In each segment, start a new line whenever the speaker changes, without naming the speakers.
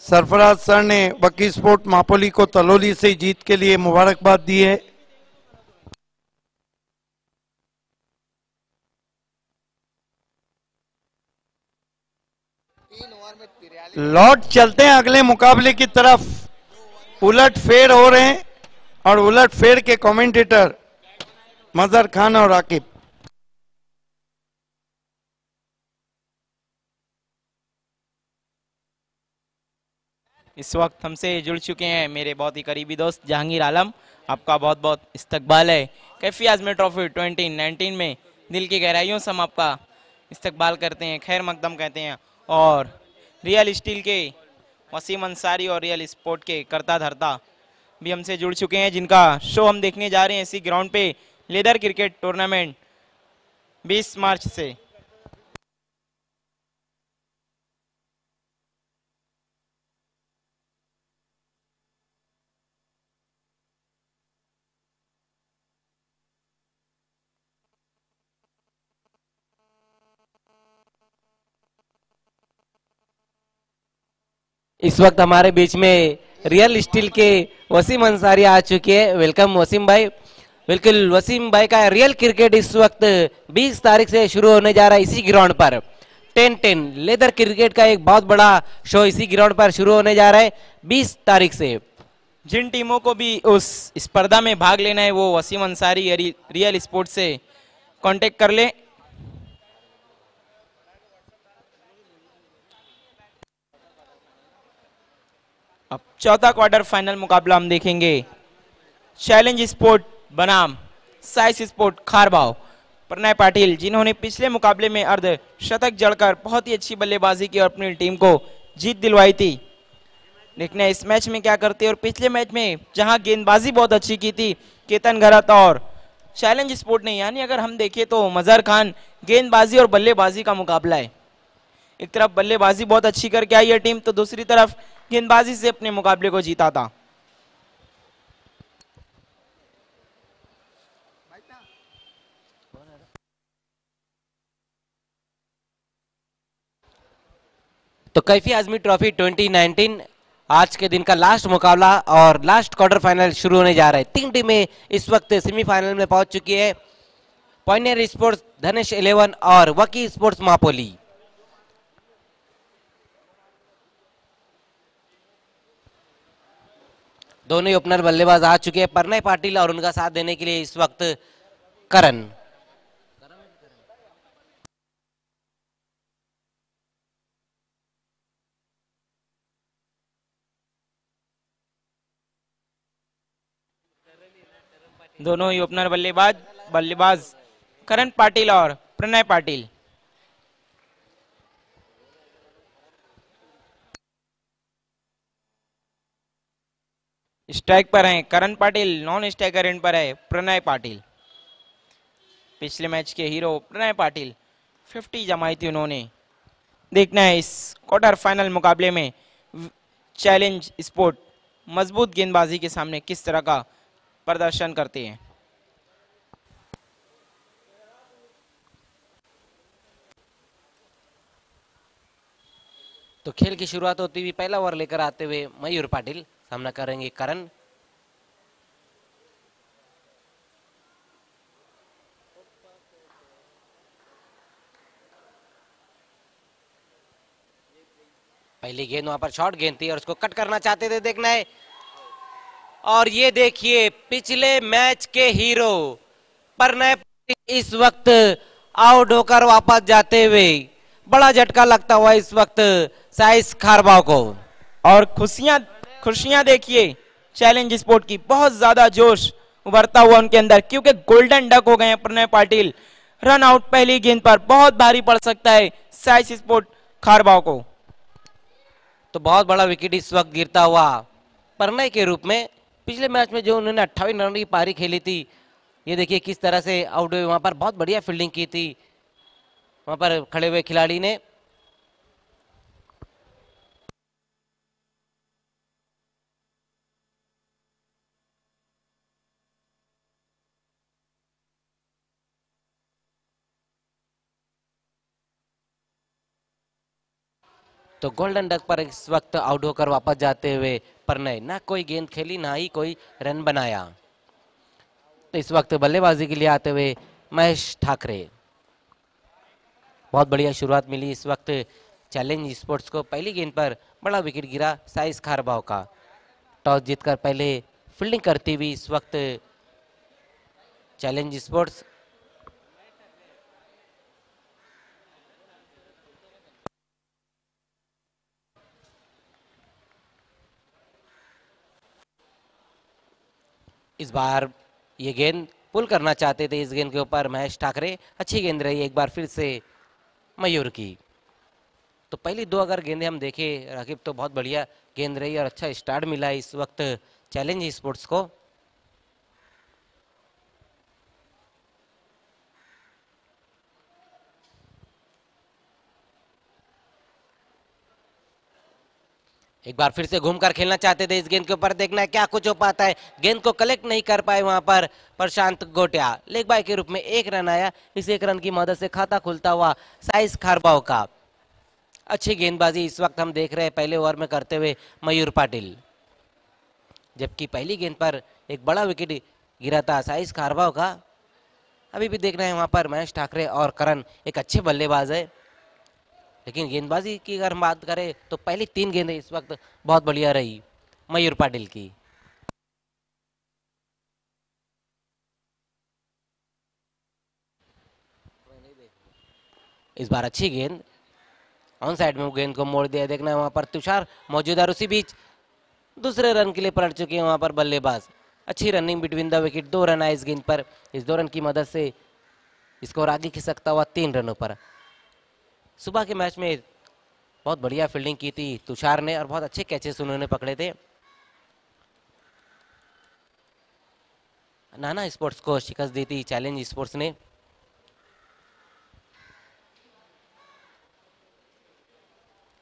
Sarfaraz sir ने वकी sport मापोली को तलोली से जीत के लिए मुबारकबाद दी है। लौट चलते हैं अगले मुकाबले की तरफ। उलट फेर हो रहे हैं और उलट फेर के कमेंटेटर मजहर खान और आकिब।
इस वक्त हमसे जुड़ चुके हैं मेरे बहुत ही करीबी दोस्त जहांगीर आलम। आपका बहुत बहुत इस्तकबाल है। कैफी आजमी ट्रॉफी 2019 में दिल की गहराइयों से हम आपका इस्तकबाल करते हैं, खैर मकदम कहते हैं। और रियल स्टील के वसीम अंसारी और रियल स्पोर्ट के करता धरता भी हमसे जुड़ चुके हैं, जिनका शो हम देखने जा रहे हैं इसी ग्राउंड पे लेदर क्रिकेट टूर्नामेंट 20 मार्च से।
इस वक्त हमारे बीच में रियल स्टील के वसीम अंसारी आ चुके हैं। वेलकम वसीम भाई। बिल्कुल वसीम भाई का रियल क्रिकेट इस वक्त 20 तारीख से शुरू होने जा रहा है इसी ग्राउंड पर। 10-10 लेदर क्रिकेट का एक बहुत बड़ा शो इसी ग्राउंड पर शुरू होने जा रहा है 20 तारीख से।
जिन टीमों को भी उस स्पर्धा में भाग लेना है वो वसीम अंसारी रियल स्पोर्ट से कांटेक्ट कर ले। अब चौथा क्वार्टर फाइनल मुकाबला हम देखेंगे। चैलेंज स्पोर्ट बनाम साइस स्पोर्ट खारबाव। प्रणय पाटिल जिन्होंने पिछले मुकाबले में अर्ध शतक जड़कर बहुत ही अच्छी बल्लेबाजी की और अपनी टीम को जीत दिलवाई थी। देखना इस मैच में क्या करते हैं। और पिछले मैच में जहां गेंदबाजी बहुत अच्छी की थी केतन घरत और चैलेंज स्पोर्ट ने, यानी अगर हम देखें तो मजहर खान गेंदबाजी और बल्लेबाजी का मुकाबला है। एक तरफ बल्लेबाजी बहुत अच्छी करके आई है टीम, तो दूसरी तरफ गेंदबाजी से अपने मुकाबले को जीता था।
तो कैफी आजमी ट्रॉफी 2019 आज के दिन का लास्ट मुकाबला और लास्ट क्वार्टर फाइनल शुरू होने जा रहा है। 3 टीमें इस वक्त सेमीफाइनल में पहुंच चुकी है। पॉइनियर स्पोर्ट्स धनेश 11 और वकी स्पोर्ट्स मापोली। दोनों ही ओपनर बल्लेबाज आ चुके हैं। प्रणय पाटिल और उनका साथ देने के लिए इस वक्त करण।
दोनों ही ओपनर बल्लेबाज करण पाटिल और प्रणय पाटिल। स्ट्राइक पर हैं करण पाटिल, नॉन स्ट्राइकर एंड पर है प्रणय पाटिल। पिछले मैच के हीरो प्रणय पाटिल 50 जमाई थी उन्होंने। देखना है इस क्वार्टर फाइनल मुकाबले में चैलेंज स्पोर्ट मजबूत गेंदबाजी के सामने किस तरह का प्रदर्शन करते हैं।
तो खेल की शुरुआत होती हुई पहला ओवर लेकर आते हुए मयूर पाटिल सामना करेंगे करण। पहली गेंद वहां पर शॉर्ट गेंद थी और उसको कट करना चाहते थे। देखना है और ये देखिए पिछले मैच के हीरो प्रणय पाटिल इस वक्त आउट होकर वापस जाते हुए बड़ा झटका लगता हुआ इस वक्त साइस खारबाव को।
और खुशियां देखिए चैलेंज स्पोर्ट की, बहुत ज्यादा जोश उभरता हुआ उनके अंदर, क्योंकि गोल्डन डक हो गए हैं प्रणय पाटिल। रन आउट पहली गेंद पर बहुत भारी पड़ सकता है साइस स्पोर्ट खारबाव को।
तो बहुत बड़ा विकेट इस वक्त गिरता हुआ प्रणय के रूप में। पिछले मैच में जो उन्होंने 58 रन की पारी खेली थी, ये देखिए किस तरह से आउट हुए। वहां पर बहुत बढ़िया फील्डिंग की थी वहां पर खड़े हुए खिलाड़ी ने। तो गोल्डन डक पर इस वक्त आउट होकर वापस जाते हुए प्रणय, ना कोई गेंद खेली ना ही कोई रन बनाया। तो इस वक्त बल्लेबाजी के लिए आते हुए महेश ठाकरे। बहुत बढ़िया शुरुआत मिली इस वक्त चैलेंज स्पोर्ट्स को। पहली गेंद पर बड़ा विकेट गिरा साइस खारबाव का। टॉस जीतकर पहले फील्डिंग करती हुई इस वक्त चैलेंज स्पोर्ट्स। इस बार ये गेंद पुल करना चाहते थे इस गेंद के ऊपर महेश ठाकरे। अच्छी गेंद रही एक बार फिर से मयूर की। तो पहली दो अगर गेंदें हम देखें राकिब तो बहुत बढ़िया गेंद रही और अच्छा स्टार्ट मिला इस वक्त चैलेंज स्पोर्ट्स को। एक बार फिर से घूमकर खेलना चाहते थे इस गेंद के ऊपर, देखना है क्या कुछ हो पाता है। गेंद को कलेक्ट नहीं कर पाए वहां पर प्रशांत गोटिया। लेग बाय के रूप में एक रन आया। इस एक रन की मदद से खाता खुलता हुआ साइस खारबाव का। अच्छी गेंदबाजी इस वक्त हम देख रहे हैं पहले ओवर में करते हुए मयूर पाटिल। जबकि पहली गेंद पर एक बड़ा विकेट गिरा था साइस खारबाव का। अभी भी देख रहे हैं वहां पर महेश ठाकरे और करण एक अच्छे बल्लेबाज है। लेकिन गेंदबाजी की अगर हम बात करें तो पहली तीन गेंदें इस वक्त बहुत बढ़िया रही मयूर पाटिल की। इस बार अच्छी गेंद ऑन साइड में गेंद को मोड़ दिया। देखना है वहां पर तुषार मौजूद है। उसी बीच दूसरे रन के लिए पलट चुके हैं वहां पर बल्लेबाज। अच्छी running between the wicket. 2 run आए इस गेंद पर। इस 2 रन की मदद से स्कोर आगे खिसकता हुआ 3 रनों पर। सुबह के मैच में बहुत बढ़िया फील्डिंग की थी तुषार ने और बहुत अच्छे कैचेस उन्होंने पकड़े थे। नाना स्पोर्ट्स को शिकस्त दी थी चैलेंज स्पोर्ट्स ने।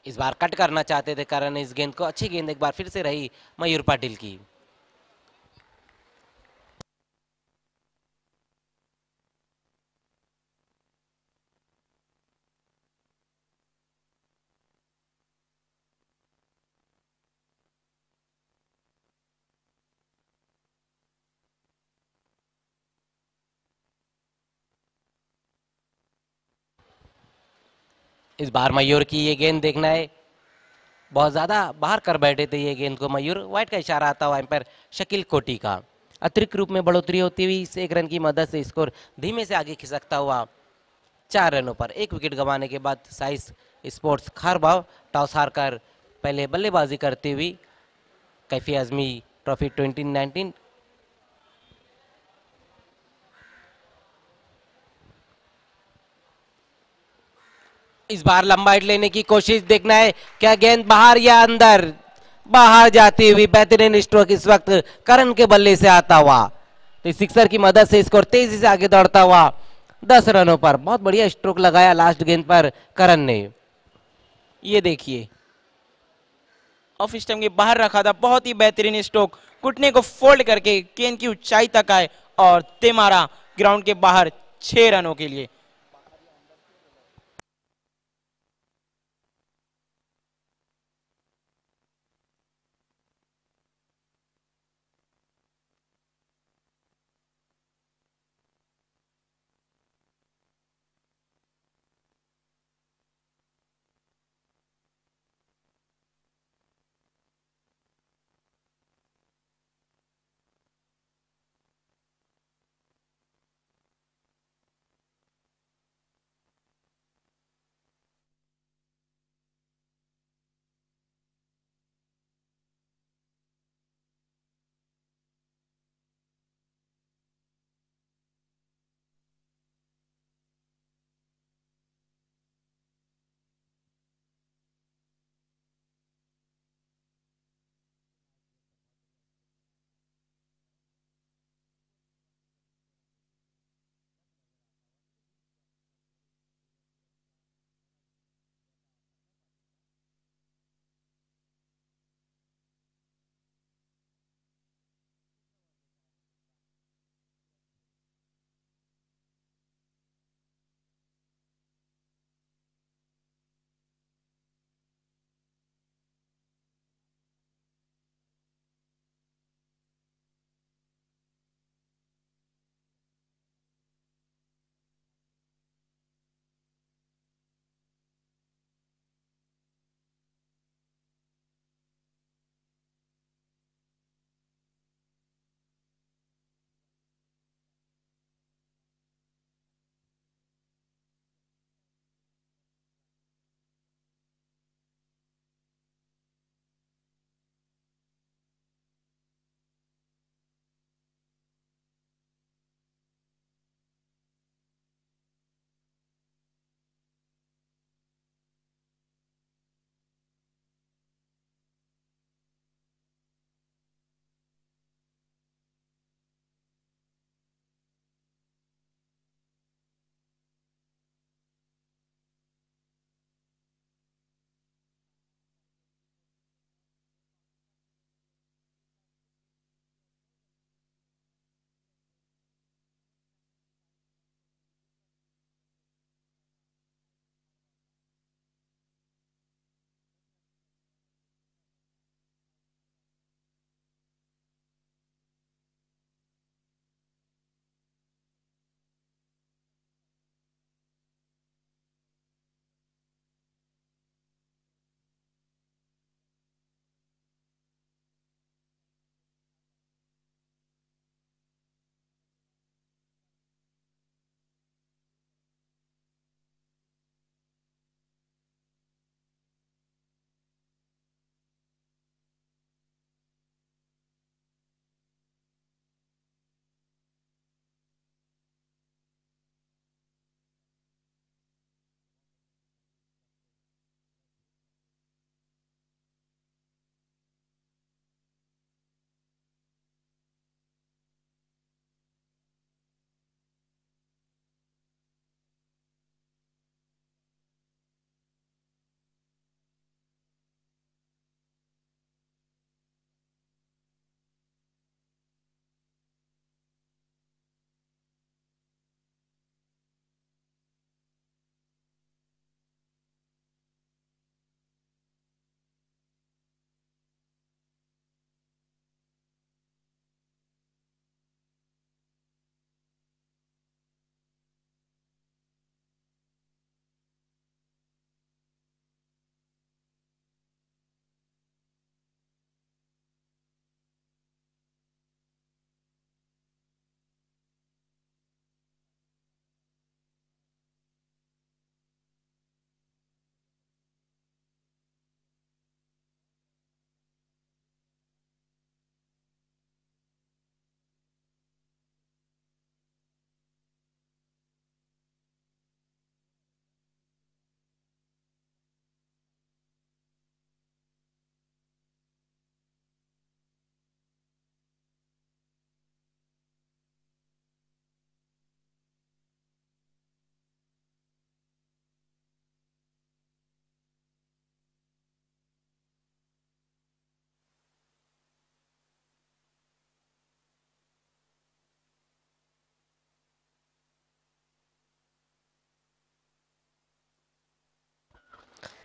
इस बार कट करना चाहते थे कारण इस गेंद को। अच्छी गेंद एक बार फिर से रही मयूर पाटिल की। इस बार मयूर की ये गेंद देखना है बहुत ज्यादा बाहर कर बैठे थे ये गेंद को मयूर। वाइट का इशारा आता हुआ एम्पायर शकील कोटी का। अतिरिक्त रूप में बढ़ोतरी होती हुई इस एक रन की मदद से स्कोर धीमे से आगे खिसकता हुआ 4 रनों पर। एक विकेट गंवाने के बाद साइस स्पोर्ट्स खारबाव टॉस हारकर पहले बल्लेबाजी करती हुई कैफी आजमी ट्रॉफी 2019। इस बार लंबा हिट लेने की कोशिश। देखना है क्या गेंद बाहर या अंदर। बाहर जाती हुई बेहतरीन स्ट्रोक इस वक्त करण के बल्ले से आता हुआ। तो सिक्सर की मदद से स्कोर तेजी से आगे दौड़ता हुआ 10 रनों पर। बहुत बढ़िया स्ट्रोक लगाया लास्ट गेंद पर करण ने।
ये देखिए ऑफ स्टंप के बाहर रखा था। बहुत ही बेहतरीन स्ट्रोक। घुटने को फोल्ड करके गेंद की ऊंचाई तक आए और ते मारा ग्राउंड के बाहर 6 रनों के लिए।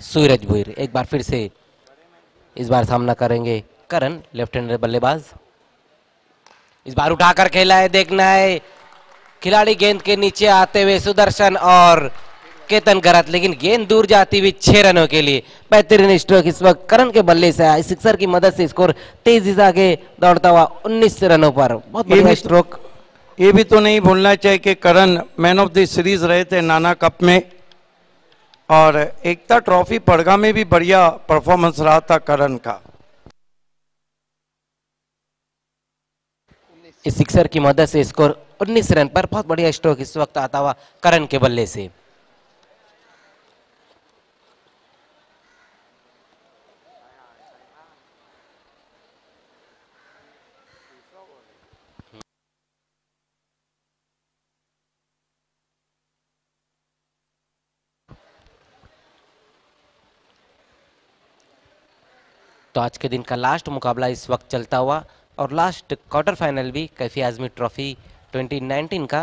सूरज भुईर एक बार फिर से इस बार सामना करेंगे करण, लेफ्ट हैंडर बल्लेबाज। इस बार उठाकर खेला है, देखना है खिलाड़ी गेंद के नीचे आते हुए सुदर्शन और केतन गरत, लेकिन गेंद दूर जाती हुई 6 रनों के लिए। बेहतरीन स्ट्रोक इस वक्त करण के बल्ले से आया, सिक्सर की मदद से स्कोर तेजी से आगे दौड़ता हुआ 19 रनों पर। बहुत बढ़िया स्ट्रोक।
ये भी तो नहीं भूलना चाहिए कि करण मैन ऑफ द सीरीज रहे थे नाना कप में, और एकता ट्रॉफी पड़गा में भी बढ़िया परफॉर्मेंस रहा था करण का।
इस सिक्सर की मदद से स्कोर 19 रन पर। बहुत बढ़िया स्ट्रोक इस वक्त आता हुआ करण के बल्ले से। तो आज के दिन का लास्ट मुकाबला इस वक्त चलता हुआ और लास्ट क्वार्टर फाइनल भी कैफी आजमी ट्रॉफी 2019 का।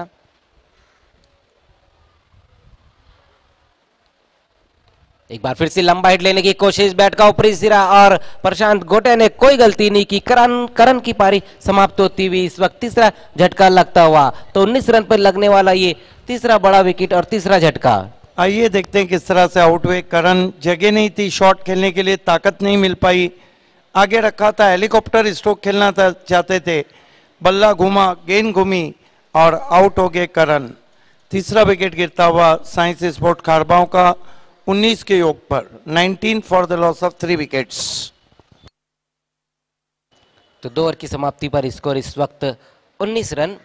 एक बार फिर से लंबा हिट लेने की कोशिश, बैट का ऊपरी सिरा और प्रशांत गोटे ने कोई गलती नहीं की। करण की पारी समाप्त होती हुई इस वक्त तीसरा झटका लगता हुआ, तो 19 रन पर लगने वाला ये तीसरा बड़ा विकेट और तीसरा झटका।
आइए देखते हैं किस तरह से आउट हुए करण। जगह नहीं थी शॉट खेलने के लिए, ताकत नहीं मिल पाई, आगे रखा था, हेलीकॉप्टर स्ट्रोक खेलना था चाहते थे, बल्ला घूमा, गेंद घूमी और आउट हो गए करण। तीसरा विकेट गिरता हुआ साइंस स्पोर्ट खारबाव का 19 के योग पर, 19 for the loss of 3 wickets.
तो 2 ओवर की समाप्ति पर स्कोर इस वक्त 19 रन।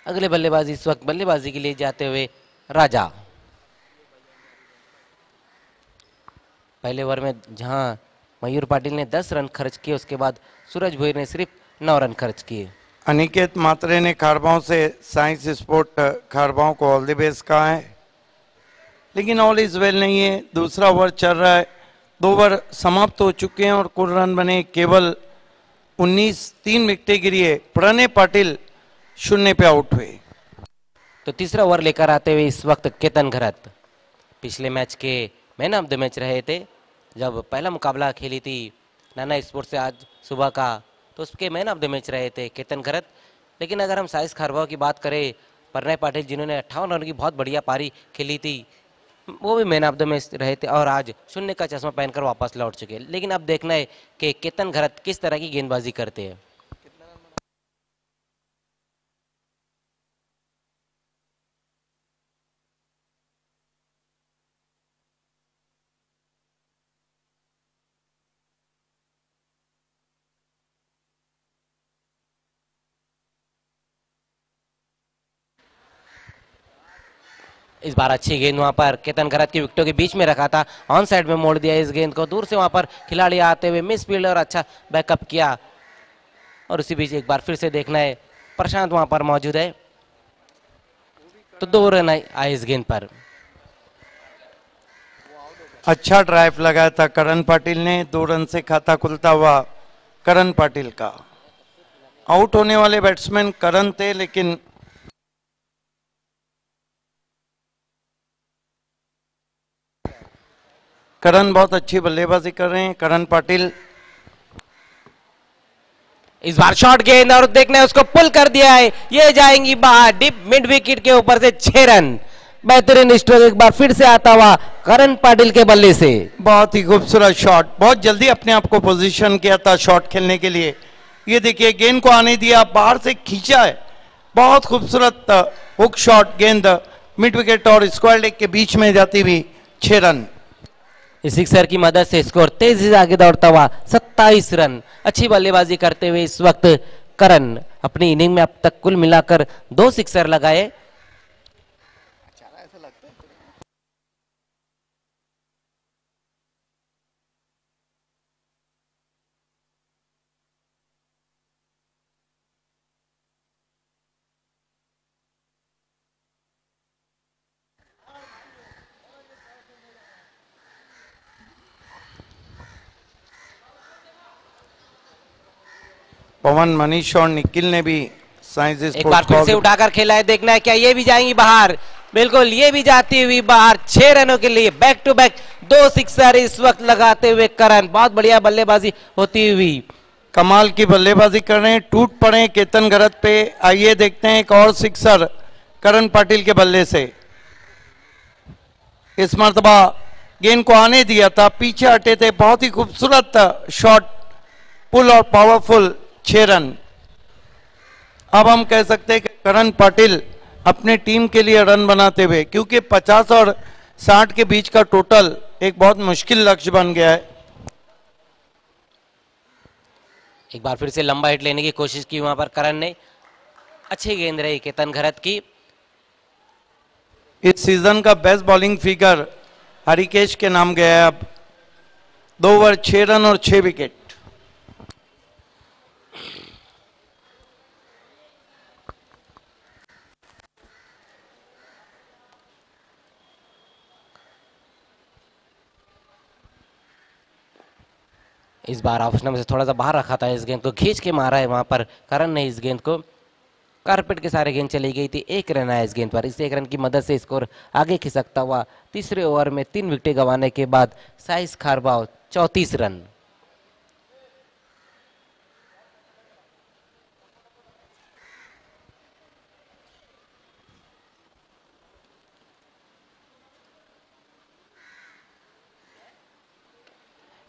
अगले बल्लेबाज इस वक्त बल्लेबाजी के लिए जाते हुए राजा। पहले ओवर में जहां मयूर पाटिल ने 10 रन खर्च किए, उसके बाद सूरज भुईर ने सिर्फ 9 रन खर्च किए।
अनिकेत मात्रे ने खारबाव से साइंस स्पोर्ट खारबाव को ऑल द बेस्ट कहा है, लेकिन ऑल इज वेल नहीं है। दूसरा ओवर चल रहा है, 2 ओवर समाप्त हो चुके हैं और कुल रन बने केवल 19। 3 विकेटें गिरी है। प्रणय पाटिल 0 पे आउट हुए।
तो तीसरा ओवर लेकर आते हुए इस वक्त केतन गरत, पिछले मैच के मैन ऑफ द मैच रहे थे। जब पहला मुकाबला खेली थी नाना स्पोर्ट्स से आज सुबह का, तो उसके मैन ऑफ द मैच रहे थे केतन गरत। लेकिन अगर हम साइस खारबाव की बात करें, प्रणय पाटिल जिन्होंने 58 रन की बहुत बढ़िया पारी खेली थी, वो भी मैन ऑफ द मैच रहे थे और आज 0 का चश्मा पहनकर वापस लौट चुके। लेकिन अब देखना है कि केतन गरत किस तरह की गेंदबाजी करते हैं। इस बार अच्छी गेंद वहां पर केतन गरत की विकेटों के बीच में रखा था, ऑन साइड में मोड़ दिया इस गेंद को। दूर से वहां पर खिलाड़ी आते हुए मिस फील्ड और अच्छा बैकअप किया। और उसी बीच एक बार फिर से देखना है प्रशांत वहां पर मौजूद है, तो 2 रन आए इस गेंद पर।
अच्छा ड्राइव लगाया था करण पाटिल ने, 2 रन से खाता खुलता हुआ करण पाटिल का। आउट होने वाले बैट्समैन करण थे, लेकिन करण बहुत अच्छी बल्लेबाजी कर रहे हैं। करण पाटिल
इस बार शॉट गेंद और देखना है उसको पुल कर दिया है, ये जाएंगी बाहर डीप मिड विकेट के ऊपर से 6 रन। बेहतरीन स्ट्रोक एक बार फिर से आता हुआ करण पाटिल के बल्ले से।
बहुत ही खूबसूरत शॉट, बहुत जल्दी अपने आप को पोजीशन किया था शॉट खेलने के लिए। ये देखिए गेंद को आने दिया, बाहर से खींचा है, बहुत खूबसूरत हुक शॉट, गेंद मिड विकेट और स्क्वायर लेग के बीच में जाती हुई 6 रन।
इस सिक्सर की मदद से स्कोर तेजी से आगे दौड़ता हुआ 27 रन। अच्छी बल्लेबाजी करते हुए इस वक्त करण अपनी इनिंग में अब तक कुल मिलाकर 2 सिक्सर लगाए।
पवन, मनीष और निखिल ने भी साइंस
एक बार फिर से उठाकर खेला है, देखना है क्या ये भी जाएंगी बाहर। बिल्कुल, ये भी जाती हुई बाहर 6 रनों के लिए बैक टू बैक 2 सिक्सर इस वक्त लगाते हुए करण, बहुत बढ़िया बल्लेबाजी होती हुई।
कमाल की बल्लेबाजी कर रहे हैं, टूट पड़े केतन गरत पे। आइए देखते हैं एक और सिक्सर करण पाटिल के बल्ले से। इस मर्तबा गेंद को आने दिया था, पीछे हटे थे, बहुत ही खूबसूरत शॉट, पुल और पावरफुल 6 रन। अब हम कह सकते हैं कि करण पाटिल अपने टीम के लिए रन बनाते हुए, क्योंकि 50 और 60 के बीच का टोटल एक बहुत मुश्किल लक्ष्य बन गया है।
एक बार फिर से लंबा हिट लेने की कोशिश की वहां पर करण ने, अच्छी गेंद रही केतन गरत की।
इस सीजन का बेस्ट बॉलिंग फिगर हरिकेश के नाम गया है। अब 2 ओवर 6 रन और 6 विकेट।
इस बार ऑफ स्टंप से थोड़ा सा बाहर रखा था, इस गेंद को खींच के मारा है वहां पर करण ने। इस गेंद को कारपेट के सारे गेंद चली गई थी, 1 रन आया इस गेंद पर। इस 1 रन की मदद से स्कोर आगे खिसकता हुआ तीसरे ओवर में 3 विकेटें गंवाने के बाद साइस खारबाव 34 रन।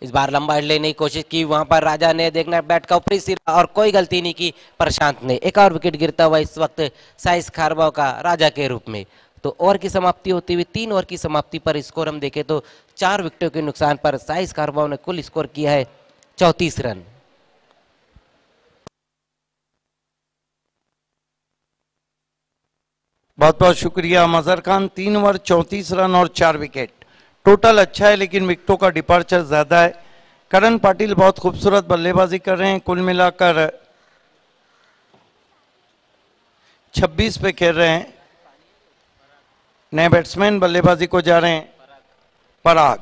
इस बार लंबा हिट लेने की कोशिश की वहां पर राजा ने, देखना बैट का ऊपरी सिरा और कोई गलती नहीं की प्रशांत ने। एक और विकेट गिरता हुआ इस वक्त साइस खारबाव का राजा के रूप में। तो ओवर की समाप्ति होती हुई 3 ओवर की समाप्ति पर स्कोर हम देखें तो 4 विकेटों के नुकसान पर साइस खारबाव ने कुल स्कोर किया है 34 रन।
बहुत बहुत शुक्रिया मजहर खान। 3 ओवर 34 रन और 4 विकेट। टोटल अच्छा है लेकिन विकेटों का डिपार्चर ज्यादा है। करण पाटिल बहुत खूबसूरत बल्लेबाजी कर रहे हैं। कुल मिलाकर 26 पे खेल रहे हैं। नए बैट्समैन बल्लेबाजी को जा रहे हैं पराग।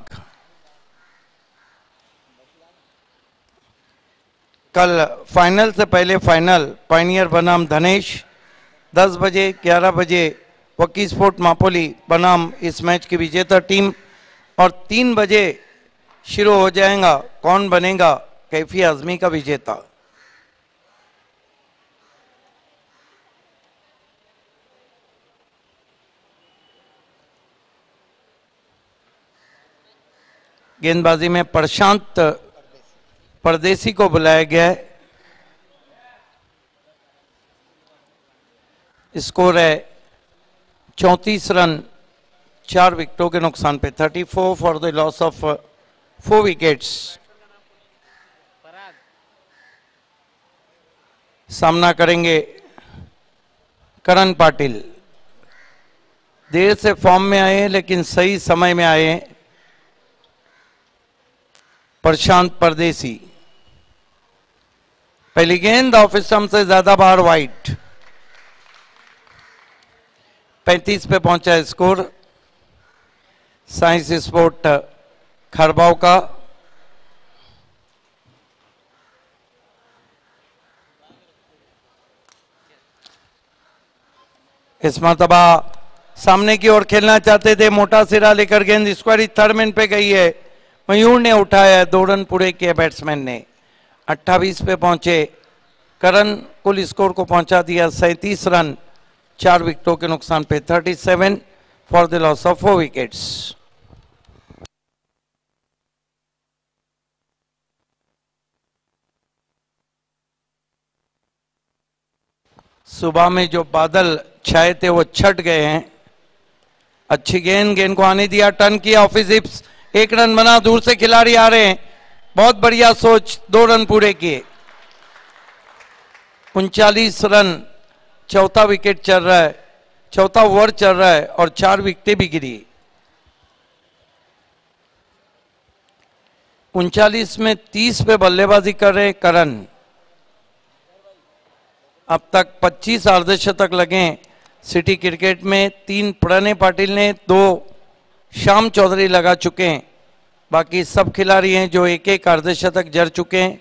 कल फाइनल से पहले फाइनल पायनियर बनाम धनेश 10 बजे 11 बजे वकी स्पोर्ट मापोली बनाम इस मैच की विजेता टीम, और 3 बजे शुरू हो जाएगा कौन बनेगा कैफी आजमी का विजेता। गेंदबाजी में प्रशांत परदेसी को बुलाया गया है। स्कोर है 34 रन 4 विकेटों के नुकसान पे। 34 for the loss of 4 wickets. सामना करेंगे करण पाटिल। देर से फॉर्म में आए हैं लेकिन सही समय में आए हैं प्रशांत परदेसी। पहली गेंद ऑफ स्टंप से ज्यादा बाहर वाइड। 35 पे पहुंचा स्कोर साइंस स्पोर्ट खरबाव का। इस मरतबा सामने की ओर खेलना चाहते थे, मोटा सिरा लेकर गेंद स्क्वायर थर्ड मैन पे गई है। मयूर ने उठाया, 2 रन पूरे किए बैट्समैन ने। 28 पे पहुंचे करण, कुल स्कोर को पहुंचा दिया 37 रन 4 विकेटों के नुकसान पे। 37 for the loss of 4 wickets. सुबह में जो बादल छाए थे वो छट गए हैं। अच्छी गेंद, गेंद को आने दिया, टर्न किया ऑफ हिप्स, 1 रन बना। दूर से खिलाड़ी आ रहे हैं, बहुत बढ़िया सोच, 2 रन पूरे किए। 39 रन, चौथा विकेट चल रहा है, चौथा ओवर चल रहा है और 4 विकेटें भी गिरी। 39 में 30 पे बल्लेबाजी कर रहे करण। अब तक 25 अर्धशतक लगे सिटी क्रिकेट में। 3 प्रणय पाटिल ने, 2 श्याम चौधरी लगा चुके हैं। बाकी सब खिलाड़ी हैं जो एक एक अर्धशतक जड़ चुके हैं।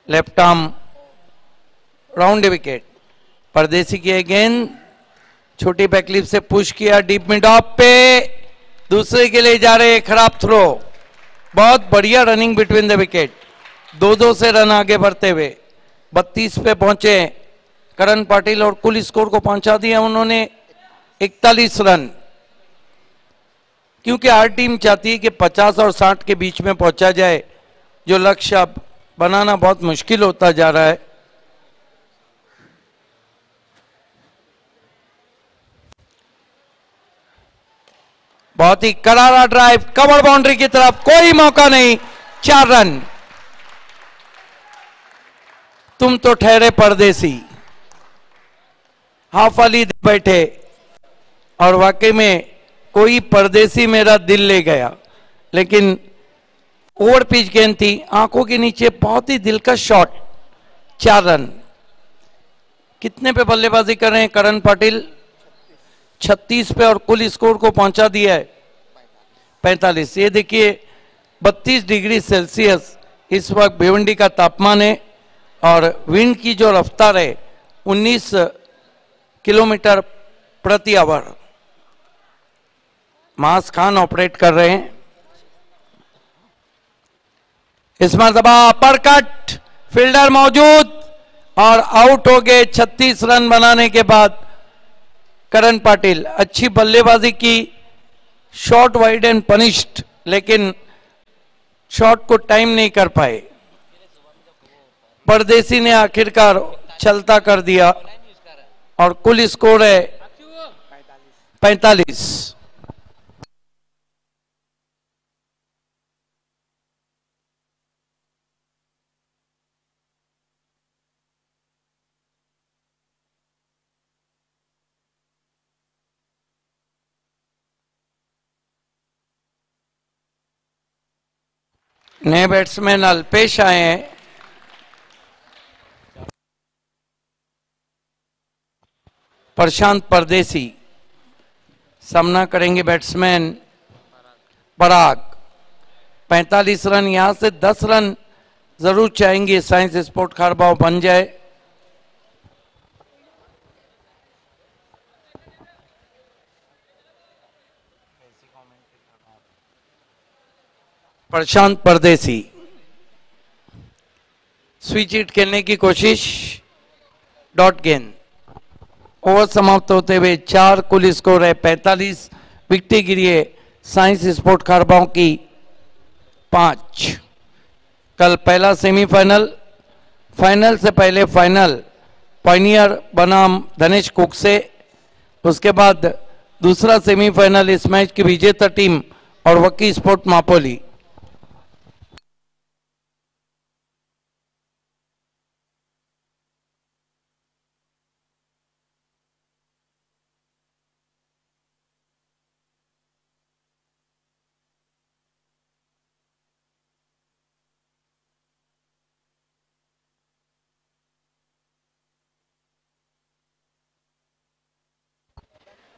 Left arm round wicket. परदेसी की गेंद छोटी बैकलिप से पुश किया, डीप मिड ऑफ पे दूसरे के लिए जा रहे, खराब थ्रो। बहुत बढ़िया रनिंग बिटवीन द विकेट, 2-2 से रन आगे बढ़ते हुए 32 पे पहुंचे करण पाटिल और कुल स्कोर को पहुंचा दिया उन्होंने 41 रन। क्योंकि हर टीम चाहती है कि 50 और 60 के बीच में पहुंचा जाए, जो लक्ष्य अब बनाना बहुत मुश्किल होता जा रहा है। बहुत ही करारा ड्राइव, कवर बाउंड्री की तरफ, कोई मौका नहीं, 4 रन। तुम तो ठहरे परदेसी, हाफ वाली बैठे और वाकई में कोई परदेसी मेरा दिल ले गया। लेकिन ओवर पिच गेंद थी, आंखों के नीचे, बहुत ही दिलकश शॉट, 4 रन। कितने पे बल्लेबाजी कर रहे हैं करण पाटिल? 36 पे, और कुल स्कोर को पहुंचा दिया है 45। ये देखिए 32 डिग्री सेल्सियस इस वक्त भिवंडी का तापमान है और विंड की जो रफ्तार है 19 किलोमीटर प्रति आवर। मास खान ऑपरेट कर रहे हैं। इस मरतबा अपरकट, फील्डर मौजूद और आउट हो गए 36 रन बनाने के बाद करण पाटिल। अच्छी बल्लेबाजी की, शॉट वाइड एंड पनिश्ड, लेकिन शॉट को टाइम नहीं कर पाए। परदेसी ने आखिरकार चलता कर दिया और कुल स्कोर है 45। नए बैट्समैन अल्पेश आए हैं। प्रशांत परदेसी सामना करेंगे बैट्समैन पराग। 45 रन, यहां से 10 रन जरूर चाहेंगे साइंस स्पोर्ट खारबाव बन जाए। प्रशांत परदेसी स्विच हिट खेलने की कोशिश, डॉट गेंद। ओवर समाप्त होते हुए 4, कुल स्कोर है 45। विकेट गिरी है साइंस स्पोर्ट खारबाव की 5। कल पहला सेमीफाइनल, फाइनल से पहले फाइनल पायनियर बनाम धनेश कुक से, उसके बाद दूसरा सेमीफाइनल इस मैच की विजेता टीम और वकी स्पोर्ट मापोली।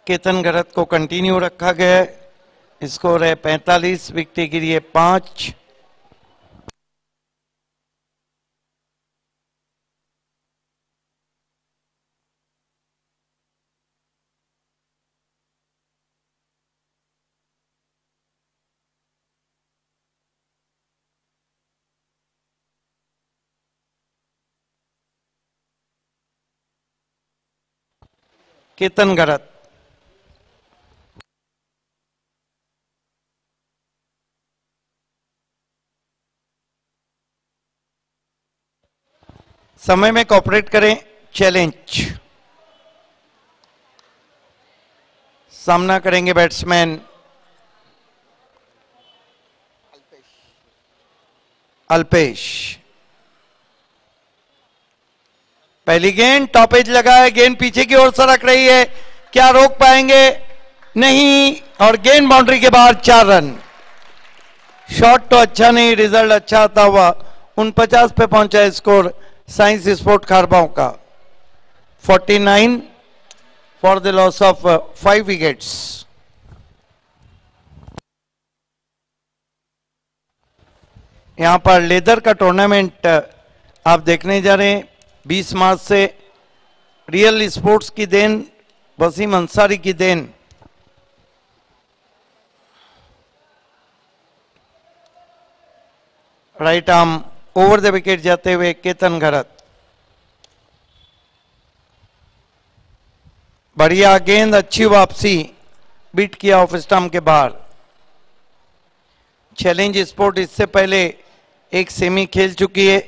केतन गरत को कंटिन्यू रखा गया है। स्कोर है 45, विकेट गिरी है 5। केतन गरत समय में कोऑपरेट करें। चैलेंज सामना करेंगे बैट्समैन अल्पेश। पहली गेंद टॉप एज लगा है, गेंद पीछे की ओर सरक रही है, क्या रोक पाएंगे? नहीं, और गेंद बाउंड्री के बाहर, 4 रन। शॉट तो अच्छा नहीं, रिजल्ट अच्छा आता हुआ 49 पे पहुंचा स्कोर साइंस स्पोर्ट खारबाव का। 49 for the loss of 5 wickets. यहां पर लेदर का टूर्नामेंट आप देखने जा रहे हैं 20 मार्च से रियल स्पोर्ट्स की देन, वसीम अंसारी की देन। Right arm over the wicket जाते हुए केतन घरत। बढ़िया गेंद, अच्छी वापसी, बीट किया ऑफ स्टंप के बाहर। चैलेंज स्पोर्ट इससे पहले एक सेमी खेल चुकी है।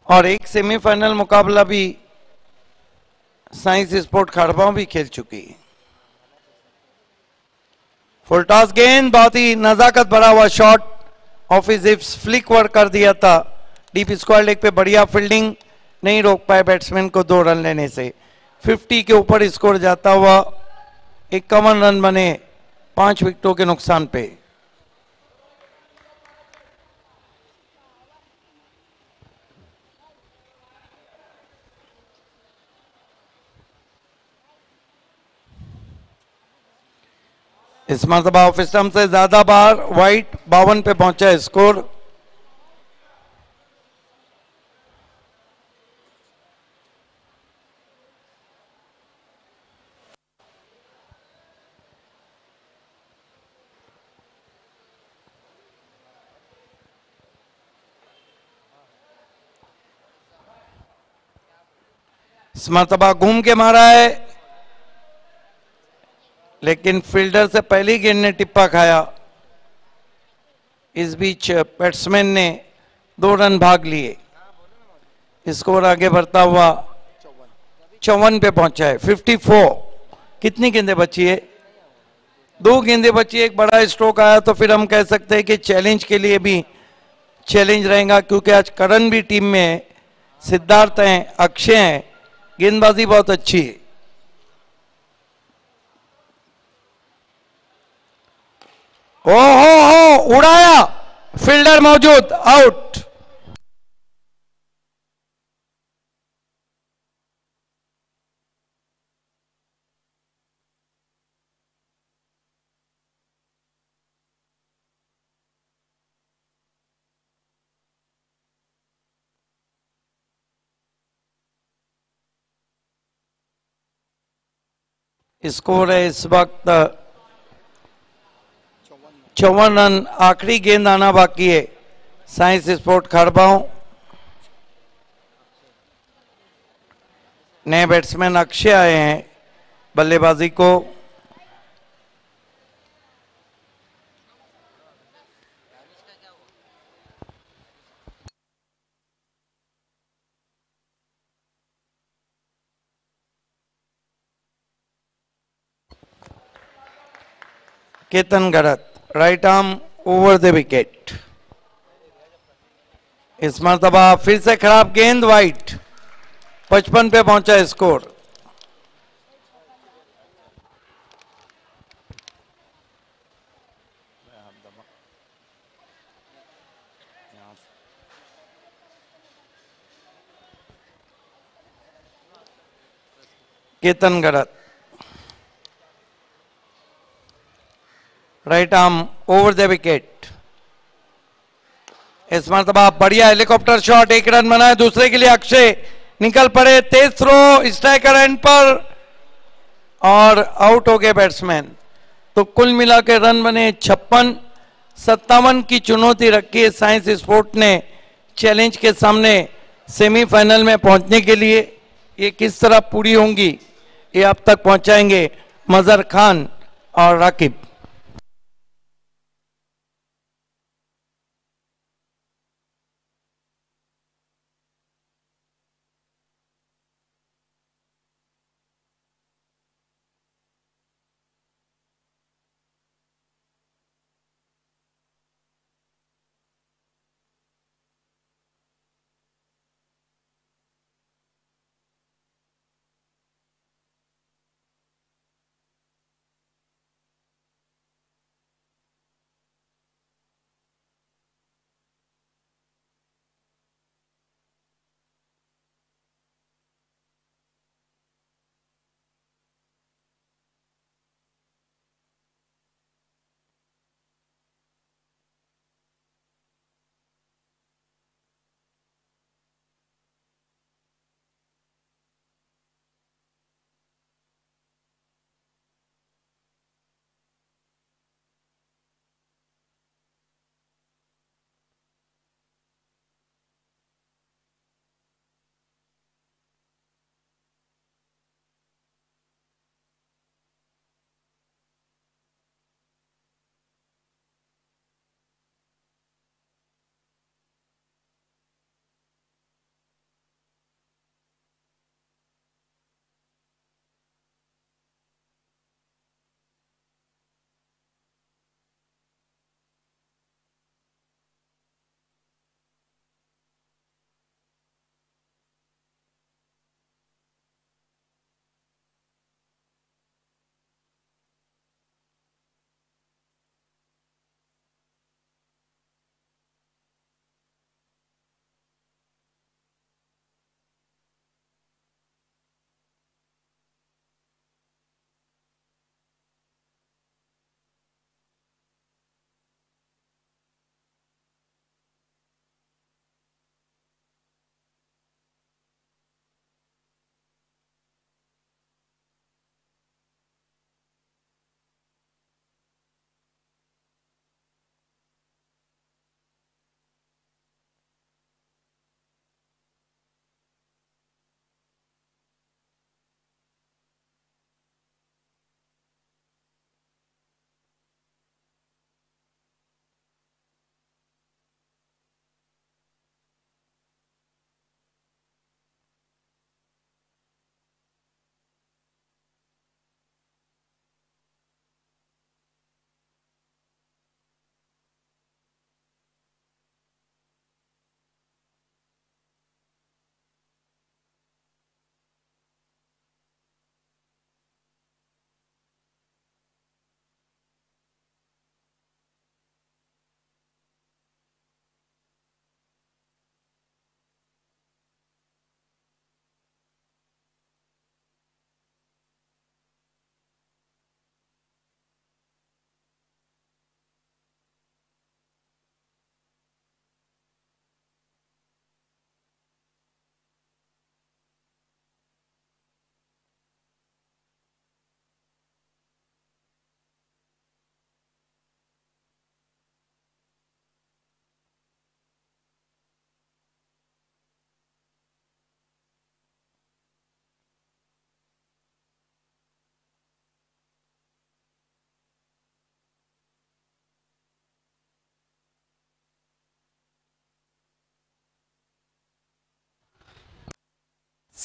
और एक सेमीफाइनल मुकाबला भी साइंस स्पोर्ट खड़बाव भी खेल चुकी है। फुल टॉस गेंद, बहुत ही नजाकत भरा हुआ shot, of his flick work कर दिया था डीप स्क्वायर लेग पे। बढ़िया फील्डिंग, नहीं रोक पाए बैट्समैन को 2 रन लेने से। 50 के ऊपर स्कोर जाता हुआ 51 रन बने 5 विकेटों के नुकसान पे। इस मरतबा ऑफ स्टंप से ज्यादा बार वाइट, 52 पे पहुंचा है स्कोर। इस मरतबा घूम के मारा है, लेकिन फील्डर से पहली गेंद ने टिप्पा खाया। इस बीच बैट्समैन ने 2 रन भाग लिए। स्कोर आगे बढ़ता हुआ 54 पे पहुंचा है। 54। कितनी गेंदें बची है? 2 गेंदें बची, एक बड़ा स्ट्रोक आया तो फिर हम कह सकते हैं कि चैलेंज के लिए भी चैलेंज रहेगा, क्योंकि आज करण भी टीम में है, सिद्धार्थ हैं, अक्षय हैं, गेंदबाजी बहुत अच्छी है। हो उड़ाया, फील्डर मौजूद, आउट। स्कोर है इस वक्त 54 रन। आखिरी गेंद आना बाकी है साइंस स्पोर्ट खड़बाव। नए बैट्समैन अक्षय आए हैं बल्लेबाजी को। Ketan Garat, right arm over the wicket. इस मरतबा फिर से खराब गेंद, वाइट। 55 पे पहुंचा स्कोर। Ketan Garat, right arm over the wicket. इस मरतबा बढ़िया हेलीकॉप्टर शॉट, 1 रन बना है। दूसरे के लिए अक्षय निकल पड़े, तेज थ्रो, स्ट्राइकर एंड पर, और आउट हो गए बैट्समैन। तो कुल मिला के रन बने 56। 57 की चुनौती रखी है साइंस स्पोर्ट ने चैलेंज के सामने सेमीफाइनल में पहुंचने के लिए। ये किस तरह पूरी होंगी ये आप तक पहुंचाएंगे मजहर खान और राकिब।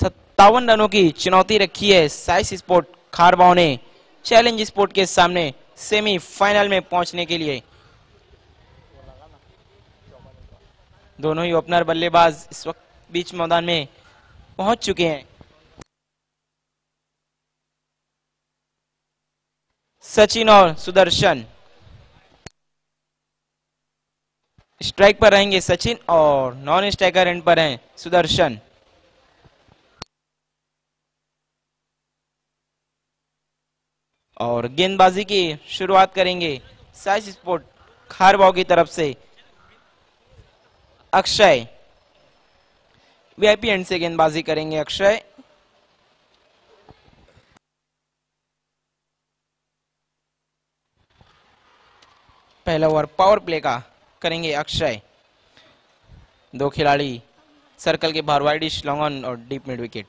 57 रनों की चुनौती रखी है साइस स्पोर्ट खारबाव ने चैलेंज स्पोर्ट के सामने सेमीफाइनल में पहुंचने के लिए। दोनों ही ओपनर बल्लेबाज इस वक्त बीच मैदान में पहुंच चुके हैं। सचिन और सुदर्शन स्ट्राइक पर रहेंगे सचिन और नॉन स्ट्राइकर एंड पर हैं सुदर्शन। और गेंदबाजी की शुरुआत करेंगे साइस स्पोर्ट खारबाव की तरफ से अक्षय। वीआईपी एंड से गेंदबाजी करेंगे अक्षय। पहला ओवर पावर प्ले का करेंगे अक्षय। दो खिलाड़ी सर्कल के बाहर, वाइडिश लॉन्ग ऑन और डीप मिड विकेट।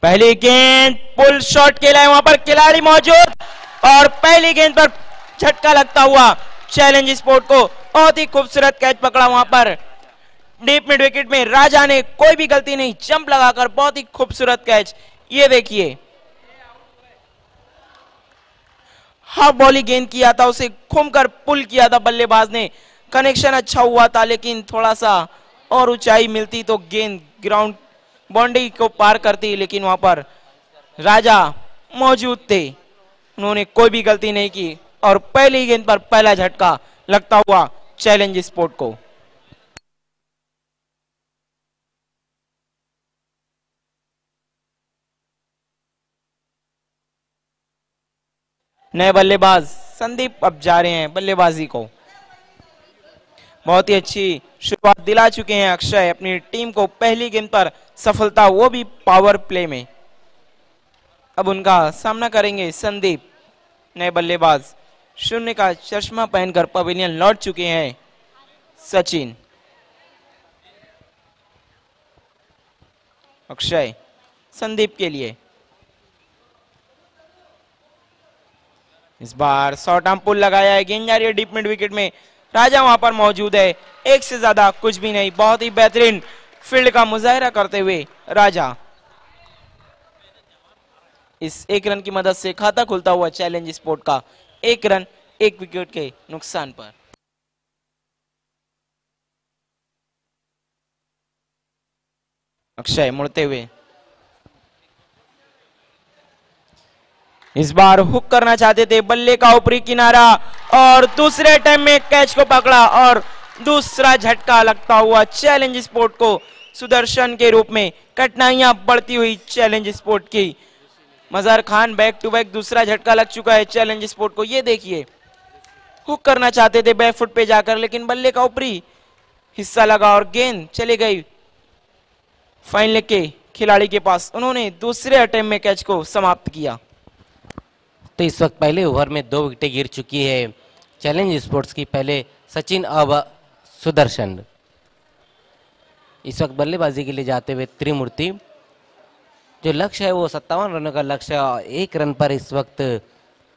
पहली गेंद पुल शॉट खेला है, वहां पर खिलाड़ी मौजूद और पहली गेंद पर झटका लगता हुआ चैलेंज स्पोर्ट को बहुत ही खूबसूरत कैच पकड़ा वहां पर डीप मिड विकेट में। राजा ने कोई भी गलती नहीं, जंप लगाकर बहुत ही खूबसूरत कैच। ये देखिए हाफ बॉली गेंद किया था, उसे घूमकर पुल किया था बल्लेबाज ने। कनेक्शन अच्छा हुआ था लेकिन थोड़ा सा और ऊंचाई मिलती तो गेंद ग्राउंड बाउंड्री को पार करती, लेकिन वहां पर राजा मौजूद थे, उन्होंने कोई भी गलती नहीं की और पहली गेंद पर पहला झटका लगता हुआ चैलेंज स्पोर्ट को। नए बल्लेबाज संदीप अब जा रहे हैं बल्लेबाजी को। बहुत ही अच्छी शुरुआत दिला चुके हैं अक्षय अपनी टीम को। पहली गेंद पर सफलता, वो भी पावर प्ले में। अब उनका सामना करेंगे संदीप। नए बल्लेबाज शून्य का चश्मा पहनकर पवेलियन लौट चुके हैं सचिन। अक्षय संदीप के लिए इस बार शॉर्ट आर्म पुल लगाया है, गेंद जा रही है डीप मिड विकेट में। राजा वहां पर मौजूद है, एक से ज्यादा कुछ भी नहीं। बहुत ही बेहतरीन फील्ड का मुजाहिरा करते हुए राजा इस एक रन की मदद से खाता खुलता हुआ चैलेंज स्पोर्ट का। एक रन एक विकेट के नुकसान पर। अक्षय मुड़ते हुए इस बार हुक करना चाहते थे, बल्ले का ऊपरी किनारा और दूसरे टाइम में कैच को पकड़ा और दूसरा झटका लगता हुआ चैलेंज स्पोर्ट को सुदर्शन के रूप में। कठिनाइयां बढ़ती हुई चैलेंज स्पोर्ट की। मजहर खान बैक टू बैक दूसरा झटका लग चुका है चैलेंज स्पोर्ट को। ये देखिए हुक करना चाहते थे बैक फुट पे जाकर, लेकिन बल्ले का ऊपरी हिस्सा लगा और गेंद चली गई फाइन लेग के खिलाड़ी के पास। उन्होंने दूसरे अटेम्प्ट में कैच को समाप्त किया।
तो इस वक्त पहले ओवर में 2 विकेटें गिर चुकी है चैलेंज स्पोर्ट्स की। पहले सचिन अब सुदर्शन। इस वक्त बल्लेबाजी के लिए जाते हुए त्रिमूर्ति। जो लक्ष्य है वो 57 रनों का लक्ष्य है। 1 रन पर इस वक्त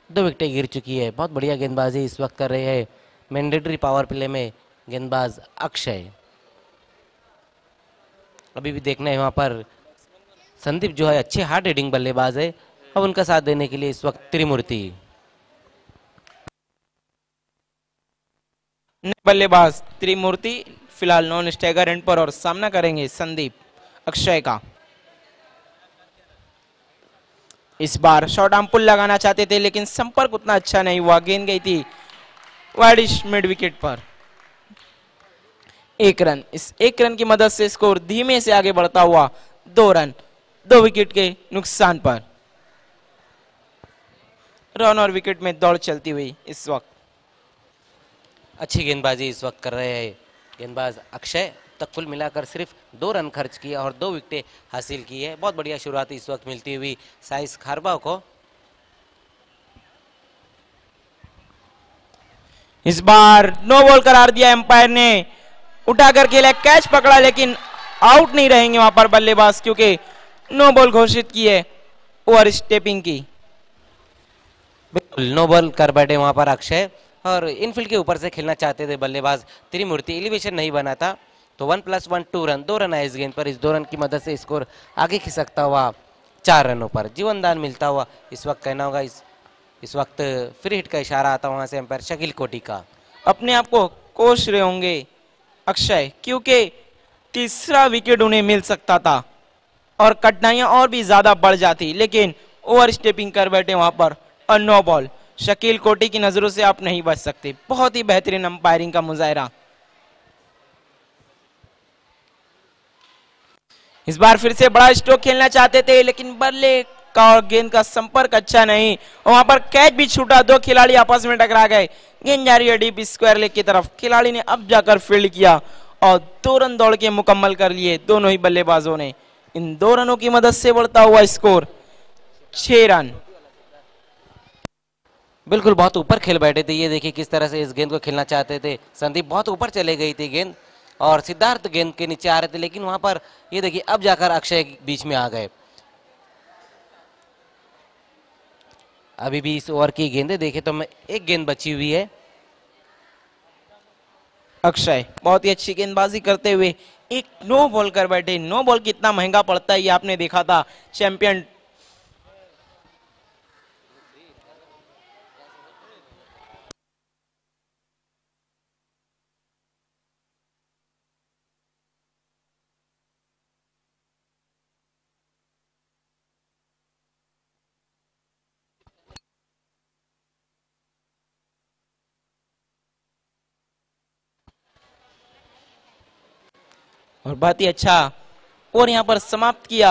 2 विकेटें गिर चुकी है। बहुत बढ़िया गेंदबाजी इस वक्त कर रहे हैं मैंडेटरी पावर प्ले में गेंदबाज अक्षय। अभी भी देखना है वहां पर संदीप जो है अच्छे हार्ड हिटिंग बल्लेबाज है। अब उनका साथ देने के लिए इस वक्त त्रिमूर्ति।
बल्लेबाज त्रिमूर्ति फिलहाल नॉन स्ट्राइकर एंड पर और सामना करेंगे संदीप अक्षय का। इस बार शॉर्ट आर्म पुल लगाना चाहते थे लेकिन संपर्क उतना अच्छा नहीं हुआ, गेंद गई थी वाइडिश मिड विकेट पर। 1 रन। इस 1 रन की मदद से स्कोर धीमे से आगे बढ़ता हुआ 2 रन 2 विकेट के नुकसान पर। रन और विकेट में दौड़ चलती हुई इस वक्त।
अच्छी गेंदबाजी इस वक्त कर रहे हैं गेंदबाज अक्षय। तक कुल मिलाकर सिर्फ 2 रन खर्च किए और 2 विकेटें हासिल की है। बहुत बढ़िया शुरुआत इस वक्त मिलती हुई साइस खारबाव को।
इस बार नो बॉल करार दिया एम्पायर ने, उठाकर खेला, कैच पकड़ा लेकिन आउट नहीं रहेंगे वहां पर बल्लेबाज क्योंकि नो बॉल घोषित की है ओवर स्टेपिंग की।
बिल्कुल नो बॉल कर बैठे वहां पर अक्षय और इनफील्ड के ऊपर से खेलना चाहते थे बल्लेबाज त्रिमूर्ति। एलिवेशन नहीं बना था तो 1+1 2 रन, 2 रन आए इस गेंद पर। इस 2 रन की मदद से स्कोर आगे खिसकता हुआ 4 रनों पर। जीवनदान मिलता हुआ इस वक्त कहना होगा, इस वक्त फ्री हिट का इशारा आता वहां से एम्पायर शकील कोटी का।
अपने आप को कोस रहे होंगे अक्षय, क्योंकि तीसरा विकेट उन्हें मिल सकता था और कठिनाइयां और भी ज्यादा बढ़ जाती, लेकिन ओवर स्टेपिंग कर बैठे वहां पर और नो बॉल। शकील कोटी की नजरों से आप नहीं बच सकते। बहुत ही बेहतरीन अंपायरिंग का मुजाहरा। इस बार फिर से बड़ा स्ट्रोक खेलना चाहते थे, लेकिन बल्ले का और गेंद का संपर्क अच्छा नहीं और वहां पर कैच भी छूटा। 2 खिलाड़ी आपस में टकरा गए। गेंद जा रही है डीप स्क्वायर लेग की तरफ। खिलाड़ी ने अब जाकर फील्ड किया और 2 रन दौड़ के मुकम्मल कर लिए दोनों ही बल्लेबाजों ने। इन 2 रनों की मदद से बढ़ता हुआ स्कोर 6 रन।
बिल्कुल बहुत ऊपर खेल बैठे थे। ये देखिए किस तरह से इस गेंद को खेलना चाहते थे संदीप। बहुत ऊपर चले गई थी गेंद और सिद्धार्थ गेंद के नीचे आ रहे थे, लेकिन वहां पर ये देखिए अब जाकर अक्षय बीच में आ गए। अभी भी इस ओवर की गेंदें देखे तो मैं एक गेंद बची हुई है।
अक्षय बहुत ही अच्छी गेंदबाजी करते हुए एक नो बॉल कर बैठे। नो बॉल कितना महंगा पड़ता है ये आपने देखा था चैंपियन। और बहुत ही अच्छा और यहां पर समाप्त किया।